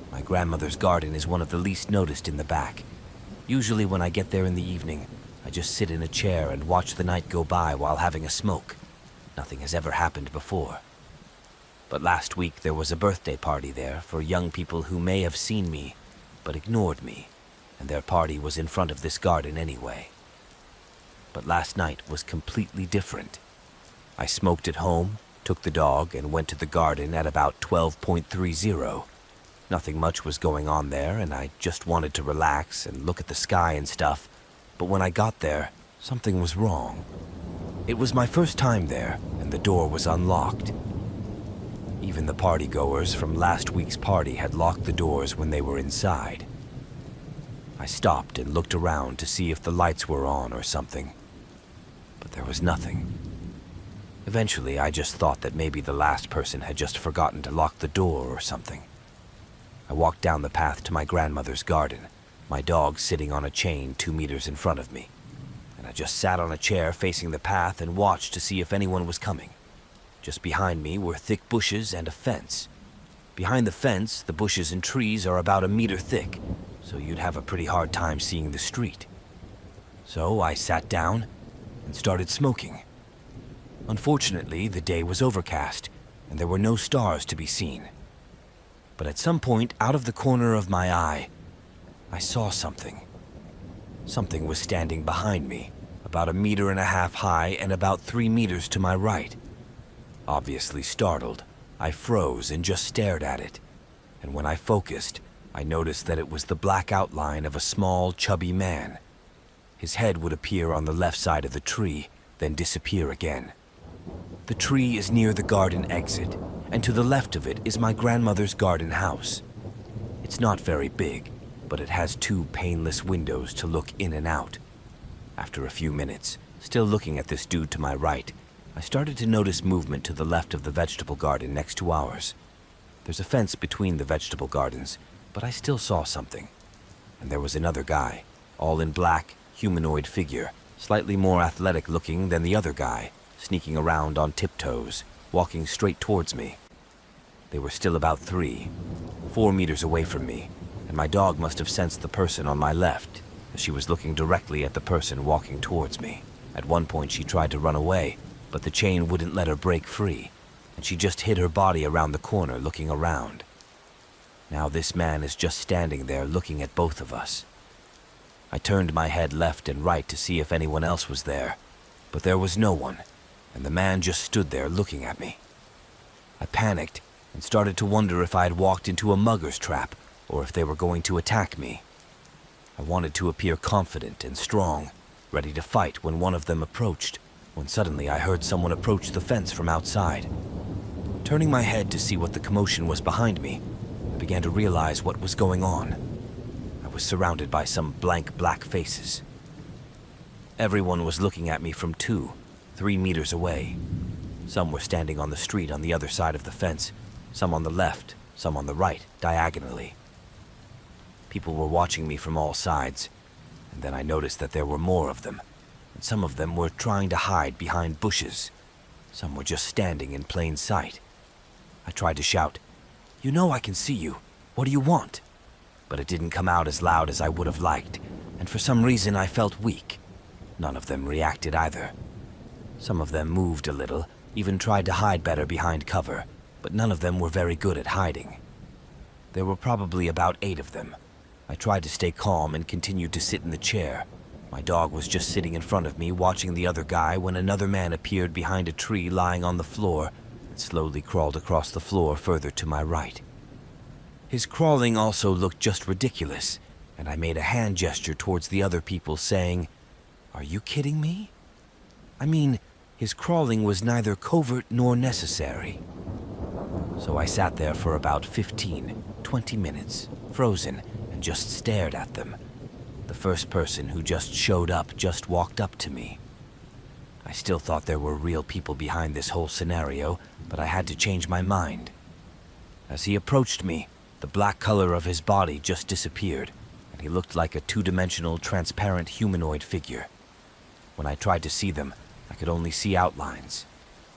My grandmother's garden is one of the least noticed in the back. Usually when I get there in the evening, I just sit in a chair and watch the night go by while having a smoke. Nothing has ever happened before. But last week there was a birthday party there for young people who may have seen me, but ignored me, and their party was in front of this garden anyway. But last night was completely different. I smoked at home, took the dog, and went to the garden at about 12.30. Nothing much was going on there, and I just wanted to relax and look at the sky and stuff. But when I got there, something was wrong. It was my first time there, and the door was unlocked. Even the partygoers from last week's party had locked the doors when they were inside. I stopped and looked around to see if the lights were on or something, but there was nothing. Eventually, I just thought that maybe the last person had just forgotten to lock the door or something. I walked down the path to my grandmother's garden, my dog sitting on a chain 2 meters in front of me, and I just sat on a chair facing the path and watched to see if anyone was coming. Just behind me were thick bushes and a fence. Behind the fence, the bushes and trees are about 1 meter thick, so you'd have a pretty hard time seeing the street. So I sat down and started smoking. Unfortunately, the day was overcast, and there were no stars to be seen. But at some point, out of the corner of my eye, I saw something. Something was standing behind me, about 1.5 meters high and about 3 meters to my right. Obviously startled, I froze and just stared at it, and when I focused, I noticed that it was the black outline of a small, chubby man. His head would appear on the left side of the tree, then disappear again. The tree is near the garden exit, and to the left of it is my grandmother's garden house. It's not very big, but it has 2 paneless windows to look in and out. After a few minutes, still looking at this dude to my right, I started to notice movement to the left of the vegetable garden next to ours. There's a fence between the vegetable gardens, but I still saw something. And there was another guy, all in black, humanoid figure, slightly more athletic looking than the other guy, sneaking around on tiptoes, walking straight towards me. They were still about 4 meters away from me, and my dog must have sensed the person on my left, as she was looking directly at the person walking towards me. At one point she tried to run away, but the chain wouldn't let her break free, and she just hid her body around the corner looking around. Now this man is just standing there looking at both of us. I turned my head left and right to see if anyone else was there, but there was no one, and the man just stood there looking at me. I panicked and started to wonder if I had walked into a mugger's trap or if they were going to attack me. I wanted to appear confident and strong, ready to fight when one of them approached, when suddenly I heard someone approach the fence from outside. Turning my head to see what the commotion was behind me, I began to realize what was going on. I was surrounded by some blank black faces. Everyone was looking at me from 2-3 meters away. Some were standing on the street on the other side of the fence, some on the left, some on the right, diagonally. People were watching me from all sides, and then I noticed that there were more of them, and some of them were trying to hide behind bushes. Some were just standing in plain sight. I tried to shout, "You know I can see you. What do you want?" But it didn't come out as loud as I would have liked, and for some reason I felt weak. None of them reacted either. Some of them moved a little, even tried to hide better behind cover, but none of them were very good at hiding. There were probably about 8 of them. I tried to stay calm and continued to sit in the chair. My dog was just sitting in front of me watching the other guy when another man appeared behind a tree lying on the floor and slowly crawled across the floor further to my right. His crawling also looked just ridiculous, and I made a hand gesture towards the other people saying, "Are you kidding me?" I mean, his crawling was neither covert nor necessary. So I sat there for about 15-20 minutes, frozen, and just stared at them. The first person who just showed up just walked up to me. I still thought there were real people behind this whole scenario, but I had to change my mind. As he approached me, the black color of his body just disappeared, and he looked like a 2-dimensional, transparent humanoid figure. When I tried to see them, I could only see outlines,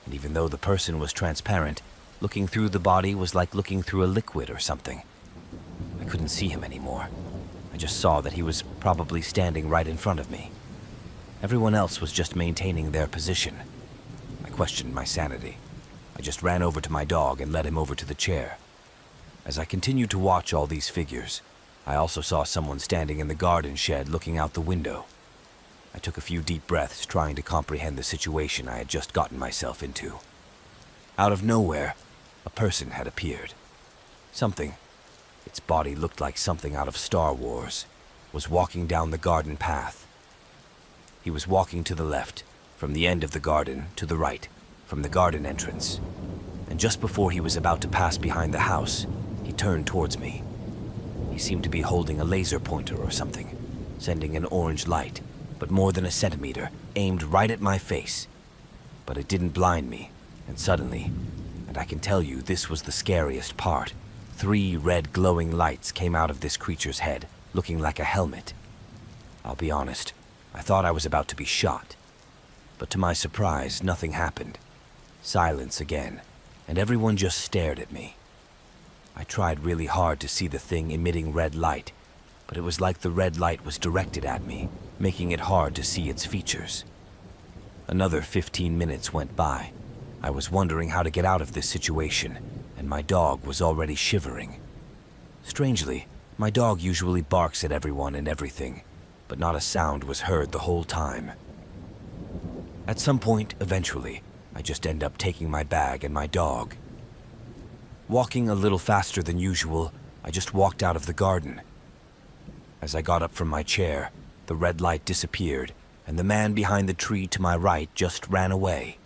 and even though the person was transparent, looking through the body was like looking through a liquid or something. I couldn't see him anymore. I just saw that he was probably standing right in front of me. Everyone else was just maintaining their position. I questioned my sanity. I just ran over to my dog and led him over to the chair. As I continued to watch all these figures, I also saw someone standing in the garden shed looking out the window. I took a few deep breaths trying to comprehend the situation I had just gotten myself into. Out of nowhere, a person had appeared. Something, its body looked like something out of Star Wars, was walking down the garden path. He was walking to the left, from the end of the garden to the right, from the garden entrance. And just before he was about to pass behind the house, he turned towards me. He seemed to be holding a laser pointer or something, sending an orange light, but more than a centimeter, aimed right at my face. But it didn't blind me, and suddenly, and I can tell you this was the scariest part, 3 red glowing lights came out of this creature's head, looking like a helmet. I'll be honest, I thought I was about to be shot. But to my surprise, nothing happened. Silence again, and everyone just stared at me. I tried really hard to see the thing emitting red light, but it was like the red light was directed at me, making it hard to see its features. Another 15 minutes went by. I was wondering how to get out of this situation, and my dog was already shivering. Strangely, my dog usually barks at everyone and everything, but not a sound was heard the whole time. At some point, eventually, I just end up taking my bag and my dog. Walking a little faster than usual, I just walked out of the garden. As I got up from my chair, the red light disappeared, and the man behind the tree to my right just ran away.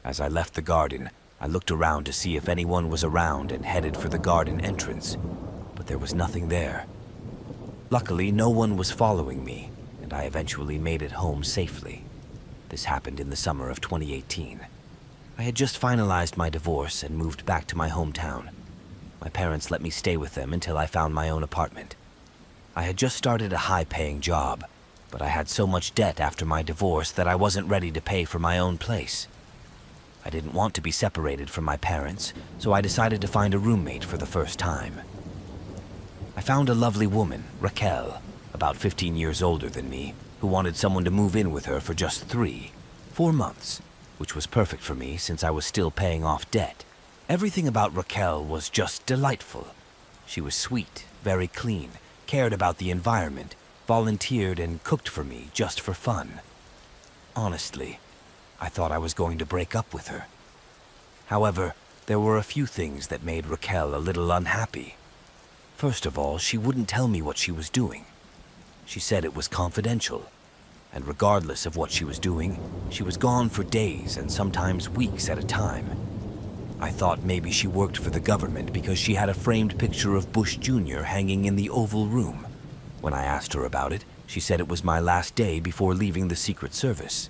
As I left the garden, I looked around to see if anyone was around and headed for the garden entrance, but there was nothing there. Luckily, no one was following me, and I eventually made it home safely. This happened in the summer of 2018. I had just finalized my divorce and moved back to my hometown. My parents let me stay with them until I found my own apartment. I had just started a high-paying job, but I had so much debt after my divorce that I wasn't ready to pay for my own place. I didn't want to be separated from my parents, so I decided to find a roommate for the first time. I found a lovely woman, Raquel, about 15 years older than me, who wanted someone to move in with her for just 4 months, which was perfect for me since I was still paying off debt. Everything about Raquel was just delightful. She was sweet, very clean, cared about the environment, volunteered and cooked for me just for fun. Honestly, I thought I was going to break up with her. However, there were a few things that made Raquel a little unhappy. First of all, she wouldn't tell me what she was doing. She said it was confidential, and regardless of what she was doing, she was gone for days and sometimes weeks at a time. I thought maybe she worked for the government because she had a framed picture of Bush Jr. hanging in the Oval Room. When I asked her about it, she said it was my last day before leaving the Secret Service.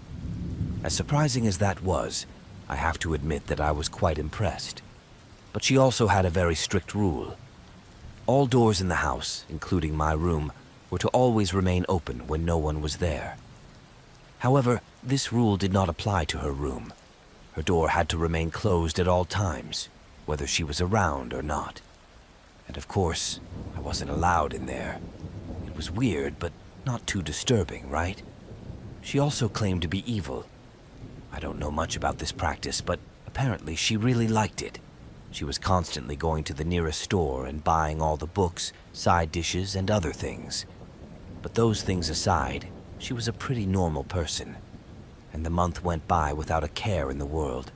As surprising as that was, I have to admit that I was quite impressed. But she also had a very strict rule. All doors in the house, including my room, were to always remain open when no one was there. However, this rule did not apply to her room. Her door had to remain closed at all times, whether she was around or not. And of course, I wasn't allowed in there. It was weird, but not too disturbing, right? She also claimed to be evil. I don't know much about this practice, but apparently she really liked it. She was constantly going to the nearest store and buying all the books, side dishes, and other things. But those things aside, she was a pretty normal person, and the month went by without a care in the world.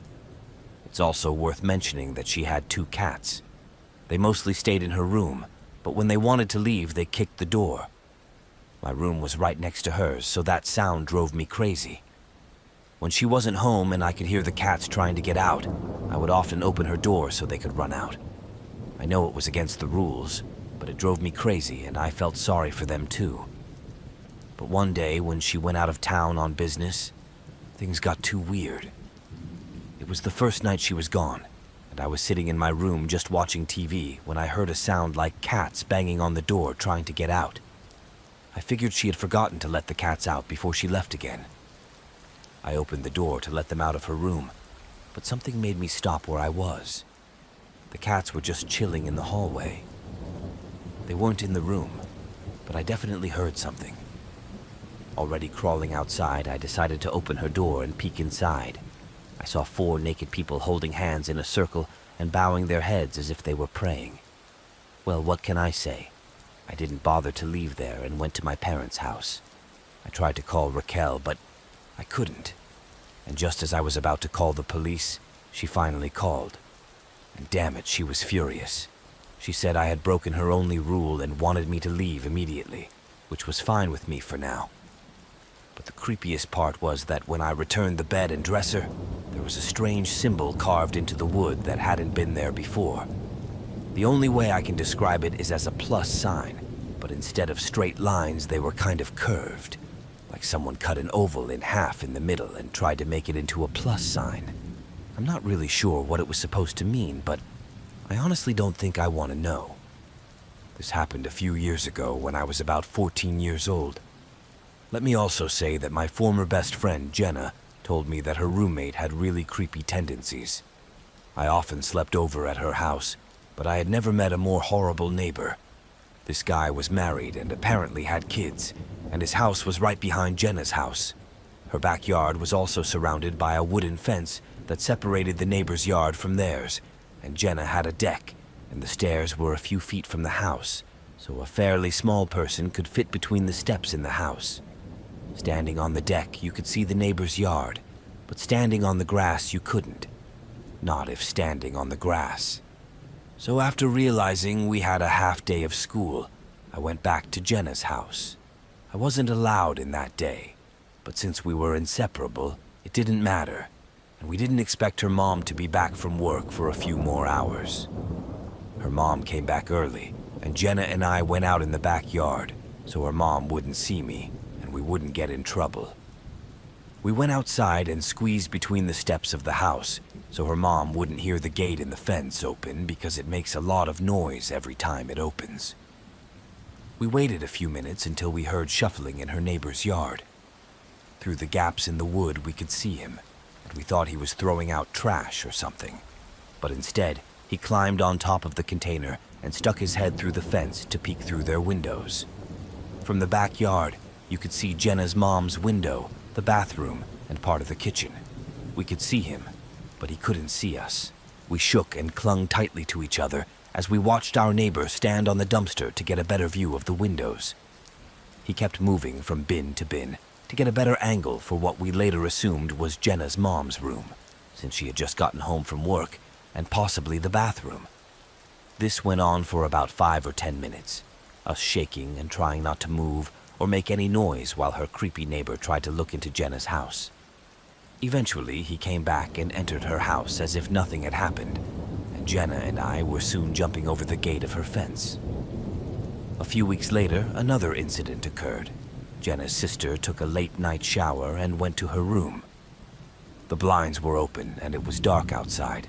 It's also worth mentioning that she had 2 cats. They mostly stayed in her room, but when they wanted to leave, they kicked the door. My room was right next to hers, so that sound drove me crazy. When she wasn't home and I could hear the cats trying to get out, I would often open her door so they could run out. I know it was against the rules, but it drove me crazy and I felt sorry for them too. But one day when she went out of town on business, things got too weird. It was the first night she was gone, and I was sitting in my room just watching TV when I heard a sound like cats banging on the door trying to get out. I figured she had forgotten to let the cats out before she left again. I opened the door to let them out of her room, but something made me stop where I was. The cats were just chilling in the hallway. They weren't in the room, but I definitely heard something. Already crawling outside, I decided to open her door and peek inside. I saw 4 naked people holding hands in a circle and bowing their heads as if they were praying. Well, what can I say? I didn't bother to leave there and went to my parents' house. I tried to call Raquel, but I couldn't. And just as I was about to call the police, she finally called. And damn it, she was furious. She said I had broken her only rule and wanted me to leave immediately, which was fine with me for now. But the creepiest part was that when I returned the bed and dresser, there was a strange symbol carved into the wood that hadn't been there before. The only way I can describe it is as a plus sign, but instead of straight lines, they were kind of curved, like someone cut an oval in half in the middle and tried to make it into a plus sign. I'm not really sure what it was supposed to mean, but I honestly don't think I want to know. This happened a few years ago when I was about 14 years old. Let me also say that my former best friend, Jenna, told me that her roommate had really creepy tendencies. I often slept over at her house, but I had never met a more horrible neighbor. This guy was married and apparently had kids, and his house was right behind Jenna's house. Her backyard was also surrounded by a wooden fence that separated the neighbor's yard from theirs, and Jenna had a deck, and the stairs were a few feet from the house, so a fairly small person could fit between the steps in the house. Standing on the deck, you could see the neighbor's yard, but standing on the grass, you couldn't. Not if standing on the grass. So after realizing we had a half day of school, I went back to Jenna's house. I wasn't allowed in that day, but since we were inseparable, it didn't matter, and we didn't expect her mom to be back from work for a few more hours. Her mom came back early, and Jenna and I went out in the backyard, so her mom wouldn't see me, and we wouldn't get in trouble. We went outside and squeezed between the steps of the house so her mom wouldn't hear the gate in the fence open because it makes a lot of noise every time it opens. We waited a few minutes until we heard shuffling in her neighbor's yard. Through the gaps in the wood we could see him, and we thought he was throwing out trash or something. But instead, he climbed on top of the container and stuck his head through the fence to peek through their windows. From the backyard, you could see Jenna's mom's window, the bathroom, and part of the kitchen. We could see him, but he couldn't see us. We shook and clung tightly to each other as we watched our neighbor stand on the dumpster to get a better view of the windows. He kept moving from bin to bin to get a better angle for what we later assumed was Jenna's mom's room, since she had just gotten home from work, and possibly the bathroom. This went on for about 5 or 10 minutes, us shaking and trying not to move or make any noise while her creepy neighbor tried to look into Jenna's house. Eventually, he came back and entered her house as if nothing had happened, and Jenna and I were soon jumping over the gate of her fence. A few weeks later, another incident occurred. Jenna's sister took a late-night shower and went to her room. The blinds were open and it was dark outside.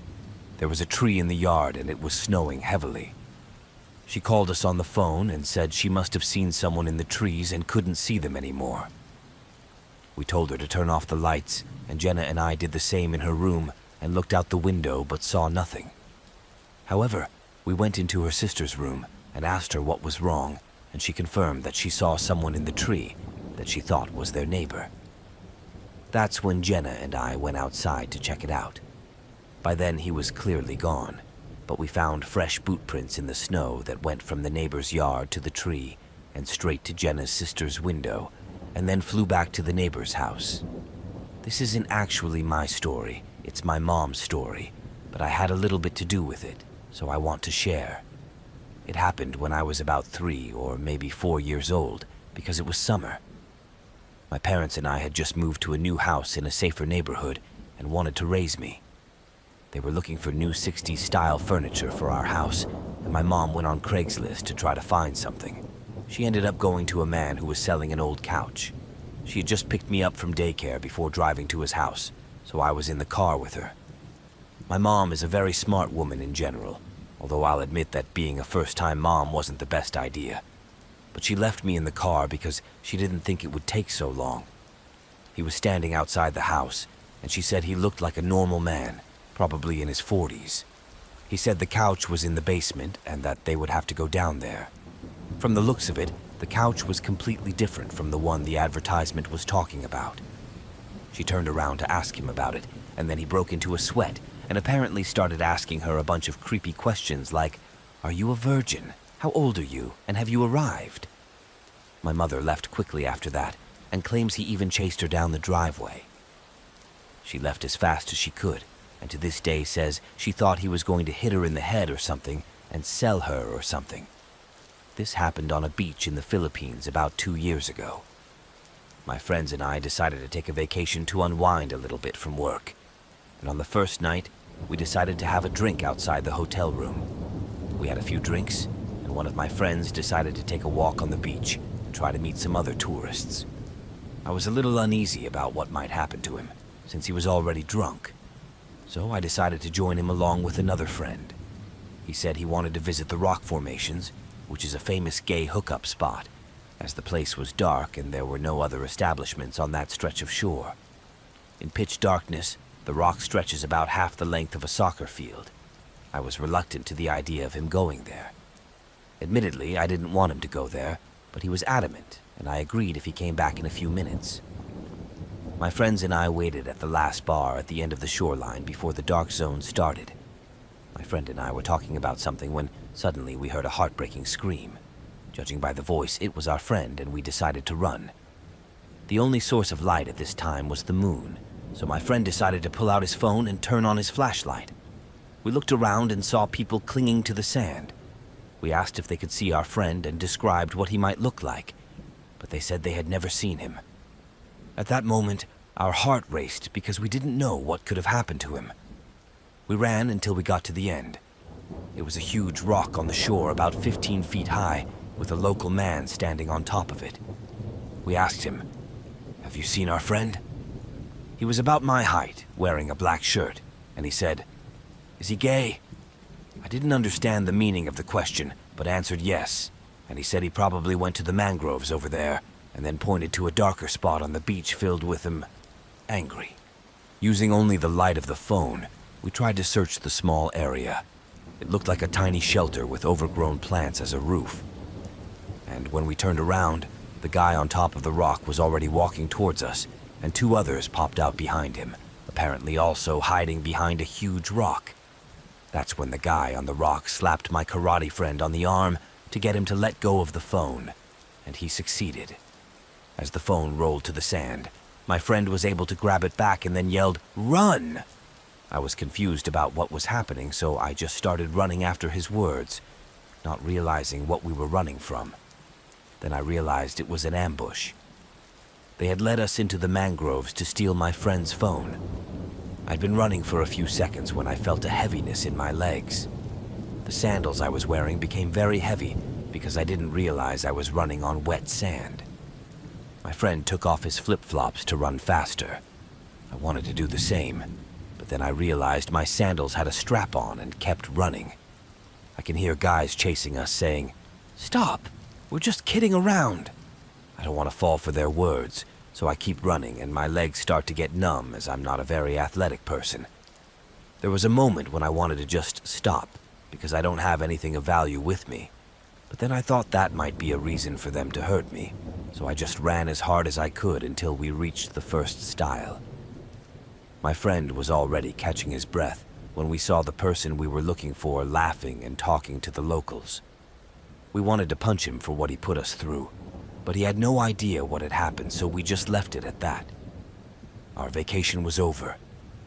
There was a tree in the yard and it was snowing heavily. She called us on the phone and said she must have seen someone in the trees and couldn't see them anymore. We told her to turn off the lights, and Jenna and I did the same in her room and looked out the window but saw nothing. However, we went into her sister's room and asked her what was wrong, and she confirmed that she saw someone in the tree that she thought was their neighbor. That's when Jenna and I went outside to check it out. By then he was clearly gone, but we found fresh boot prints in the snow that went from the neighbor's yard to the tree and straight to Jenna's sister's window, and then flew back to the neighbor's house. This isn't actually my story, it's my mom's story, but I had a little bit to do with it, so I want to share. It happened when I was about 3 or maybe 4 years old, because it was summer. My parents and I had just moved to a new house in a safer neighborhood and wanted to raise me. They were looking for new 60s style furniture for our house, and my mom went on Craigslist to try to find something. She ended up going to a man who was selling an old couch. She had just picked me up from daycare before driving to his house, so I was in the car with her. My mom is a very smart woman in general, although I'll admit that being a first-time mom wasn't the best idea. But she left me in the car because she didn't think it would take so long. He was standing outside the house, and she said he looked like a normal man, probably in his 40s. He said the couch was in the basement and that they would have to go down there. From the looks of it, the couch was completely different from the one the advertisement was talking about. She turned around to ask him about it, and then he broke into a sweat and apparently started asking her a bunch of creepy questions like, "Are you a virgin? How old are you? And have you arrived?" My mother left quickly after that and claims he even chased her down the driveway. She left as fast as she could, and to this day says she thought he was going to hit her in the head or something and sell her or something. This happened on a beach in the Philippines about 2 years ago. My friends and I decided to take a vacation to unwind a little bit from work, and on the first night, we decided to have a drink outside the hotel room. We had a few drinks, and one of my friends decided to take a walk on the beach and try to meet some other tourists. I was a little uneasy about what might happen to him, since he was already drunk. So I decided to join him along with another friend. He said he wanted to visit the rock formations, which is a famous gay hookup spot, as the place was dark and there were no other establishments on that stretch of shore. In pitch darkness, the rock stretches about half the length of a soccer field. I was reluctant to the idea of him going there. Admittedly, I didn't want him to go there, but he was adamant, and I agreed if he came back in a few minutes. My friends and I waited at the last bar at the end of the shoreline before the dark zone started. My friend and I were talking about something when suddenly we heard a heartbreaking scream. Judging by the voice, it was our friend, and we decided to run. The only source of light at this time was the moon, so my friend decided to pull out his phone and turn on his flashlight. We looked around and saw people clinging to the sand. We asked if they could see our friend and described what he might look like, but they said they had never seen him. At that moment, our heart raced because we didn't know what could have happened to him. We ran until we got to the end. It was a huge rock on the shore about 15 feet high, with a local man standing on top of it. We asked him, "Have you seen our friend?" He was about my height, wearing a black shirt, and he said, "Is he gay?" I didn't understand the meaning of the question, but answered yes, and he said he probably went to the mangroves over there, and then pointed to a darker spot on the beach filled with angry. Using only the light of the phone, we tried to search the small area. It looked like a tiny shelter with overgrown plants as a roof. And when we turned around, the guy on top of the rock was already walking towards us, and two others popped out behind him, apparently also hiding behind a huge rock. That's when the guy on the rock slapped my karate friend on the arm to get him to let go of the phone, and he succeeded. As the phone rolled to the sand, my friend was able to grab it back and then yelled, "Run!" I was confused about what was happening, so I just started running after his words, not realizing what we were running from. Then I realized it was an ambush. They had led us into the mangroves to steal my friend's phone. I'd been running for a few seconds when I felt a heaviness in my legs. The sandals I was wearing became very heavy because I didn't realize I was running on wet sand. My friend took off his flip-flops to run faster. I wanted to do the same, but then I realized my sandals had a strap on and kept running. I can hear guys chasing us saying, "Stop, we're just kidding around." I don't want to fall for their words, so I keep running and my legs start to get numb as I'm not a very athletic person. There was a moment when I wanted to just stop because I don't have anything of value with me, but then I thought that might be a reason for them to hurt me, so I just ran as hard as I could until we reached the first stile. My friend was already catching his breath when we saw the person we were looking for laughing and talking to the locals. We wanted to punch him for what he put us through, but he had no idea what had happened, so we just left it at that. Our vacation was over,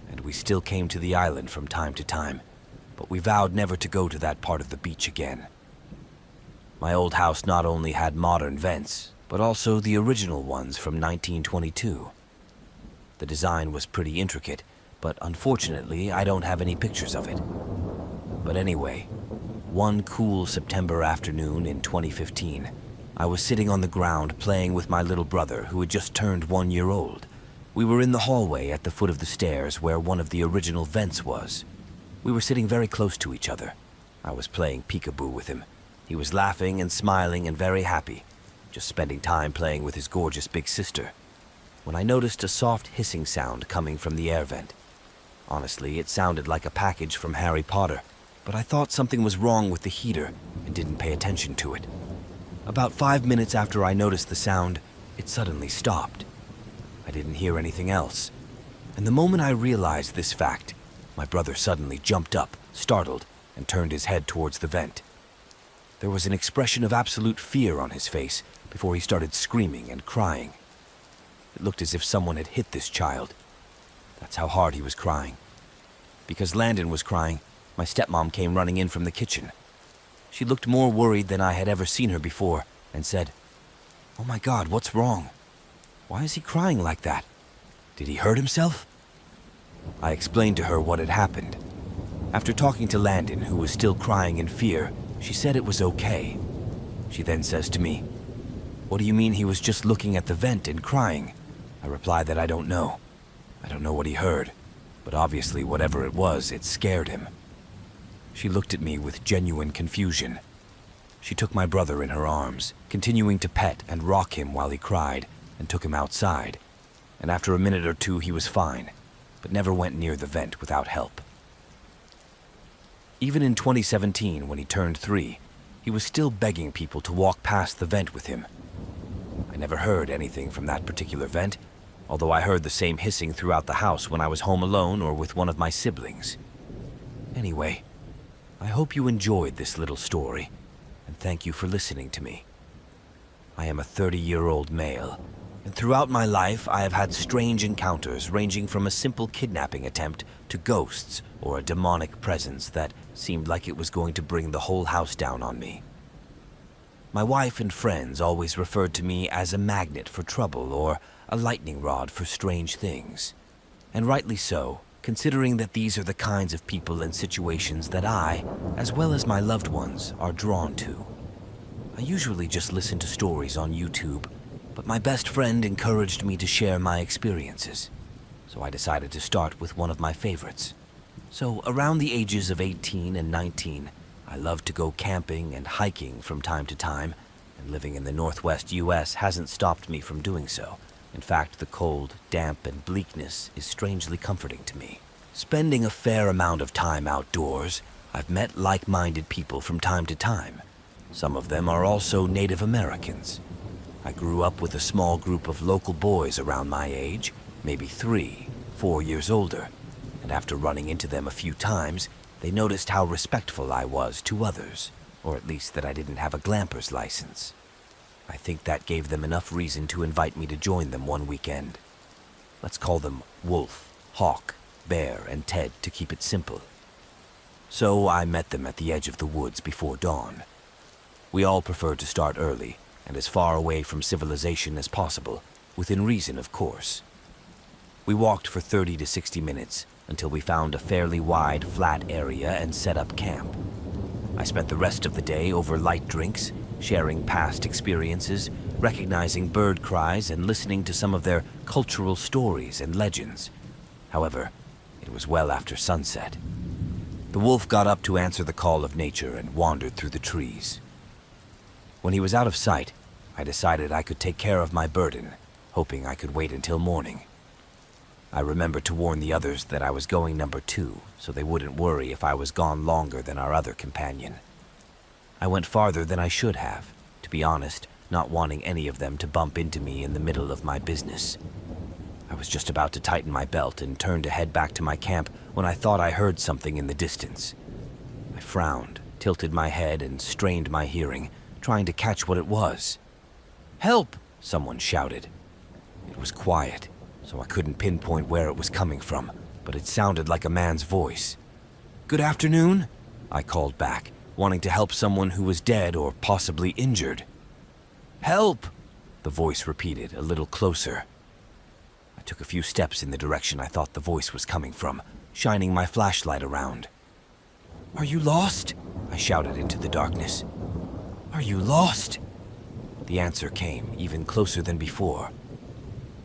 and we still came to the island from time to time, but we vowed never to go to that part of the beach again. My old house not only had modern vents, but also the original ones from 1922. The design was pretty intricate, but unfortunately I don't have any pictures of it. But anyway, one cool September afternoon in 2015, I was sitting on the ground playing with my little brother who had just turned 1 year old. We were in the hallway at the foot of the stairs where one of the original vents was. We were sitting very close to each other. I was playing peekaboo with him. He was laughing and smiling and very happy, just spending time playing with his gorgeous big sister, when I noticed a soft hissing sound coming from the air vent. Honestly, it sounded like a package from Harry Potter, but I thought something was wrong with the heater and didn't pay attention to it. About 5 minutes after I noticed the sound, it suddenly stopped. I didn't hear anything else, and the moment I realized this fact, my brother suddenly jumped up, startled, and turned his head towards the vent. There was an expression of absolute fear on his face before he started screaming and crying. It looked as if someone had hit this child. That's how hard he was crying. Because Landon was crying, my stepmom came running in from the kitchen. She looked more worried than I had ever seen her before and said, "Oh my God, what's wrong? Why is he crying like that? Did he hurt himself?" I explained to her what had happened. After talking to Landon, who was still crying in fear, she said it was okay. She then says to me, "What do you mean he was just looking at the vent and crying?" I reply that I don't know. I don't know what he heard, but obviously whatever it was, it scared him. She looked at me with genuine confusion. She took my brother in her arms, continuing to pet and rock him while he cried, and took him outside. And after a minute or two, he was fine, but never went near the vent without help. Even in 2017, when he turned 3, he was still begging people to walk past the vent with him. I never heard anything from that particular vent, although I heard the same hissing throughout the house when I was home alone or with one of my siblings. Anyway, I hope you enjoyed this little story, and thank you for listening to me. I am a 30-year-old male, and throughout my life I have had strange encounters ranging from a simple kidnapping attempt to ghosts or a demonic presence that seemed like it was going to bring the whole house down on me. My wife and friends always referred to me as a magnet for trouble or a lightning rod for strange things, and rightly so, considering that these are the kinds of people and situations that I, as well as my loved ones, are drawn to. I usually just listen to stories on YouTube, but my best friend encouraged me to share my experiences. so I decided to start with one of my favorites. So, around the ages of 18 and 19, I loved to go camping and hiking from time to time, and living in the northwest US hasn't stopped me from doing so. In fact, the cold, damp, and bleakness is strangely comforting to me. Spending a fair amount of time outdoors, I've met like-minded people from time to time. Some of them are also Native Americans. I grew up with a small group of local boys around my age, maybe 3, 4 years older, and after running into them a few times, they noticed how respectful I was to others, or at least that I didn't have a glamper's license. I think that gave them enough reason to invite me to join them one weekend. Let's call them Wolf, Hawk, Bear, and Ted to keep it simple. So I met them at the edge of the woods before dawn. We all preferred to start early, and as far away from civilization as possible, within reason, of course. We walked for 30 to 60 minutes until we found a fairly wide, flat area and set up camp. I spent the rest of the day over light drinks, sharing past experiences, recognizing bird cries, and listening to some of their cultural stories and legends. However, it was well after sunset. The wolf got up to answer the call of nature and wandered through the trees. When he was out of sight, I decided I could take care of my burden, hoping I could wait until morning. I remembered to warn the others that I was going number 2, so they wouldn't worry if I was gone longer than our other companion. I went farther than I should have, to be honest, not wanting any of them to bump into me in the middle of my business. I was just about to tighten my belt and turn to head back to my camp when I thought I heard something in the distance. I frowned, tilted my head, and strained my hearing, trying to catch what it was. "Help!" someone shouted. It was quiet, so I couldn't pinpoint where it was coming from, but it sounded like a man's voice. "Good afternoon," I called back, wanting to help someone who was dead or possibly injured. "Help!" the voice repeated, a little closer. I took a few steps in the direction I thought the voice was coming from, shining my flashlight around. "Are you lost?" I shouted into the darkness. "Are you lost?" The answer came, even closer than before.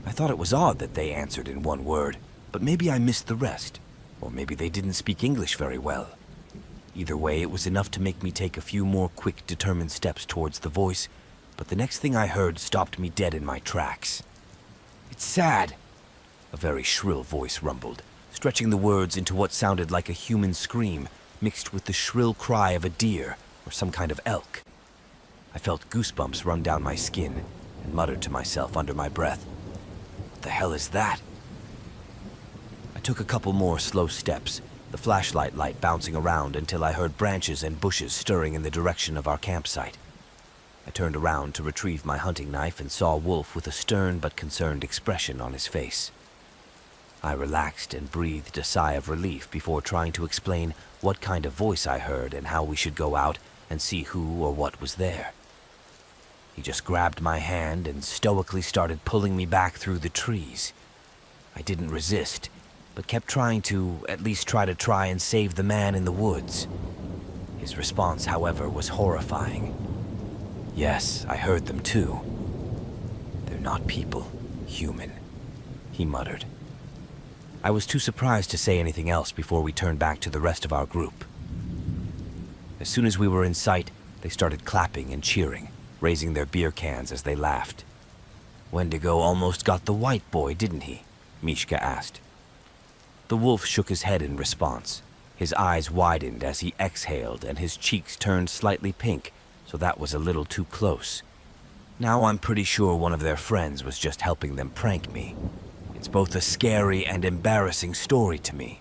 I thought it was odd that they answered in one word, but maybe I missed the rest, or maybe they didn't speak English very well. Either way, it was enough to make me take a few more quick, determined steps towards the voice, but the next thing I heard stopped me dead in my tracks. "It's sad," a very shrill voice rumbled, stretching the words into what sounded like a human scream, mixed with the shrill cry of a deer or some kind of elk. I felt goosebumps run down my skin and muttered to myself under my breath, "What the hell is that?" I took a couple more slow steps, the flashlight light bouncing around until I heard branches and bushes stirring in the direction of our campsite. I turned around to retrieve my hunting knife and saw Wolf with a stern but concerned expression on his face. I relaxed and breathed a sigh of relief before trying to explain what kind of voice I heard and how we should go out and see who or what was there. He just grabbed my hand and stoically started pulling me back through the trees. I didn't resist, but kept trying to at least try and save the man in the woods. His response, however, was horrifying. Yes, I heard them too. "They're not people, human," he muttered. I was too surprised to say anything else before we turned back to the rest of our group. As soon as we were in sight, they started clapping and cheering, raising their beer cans as they laughed. "Wendigo almost got the white boy, didn't he?" Mishka asked. The wolf shook his head in response. His eyes widened as he exhaled and his cheeks turned slightly pink, so that was a little too close. Now I'm pretty sure one of their friends was just helping them prank me. It's both a scary and embarrassing story to me.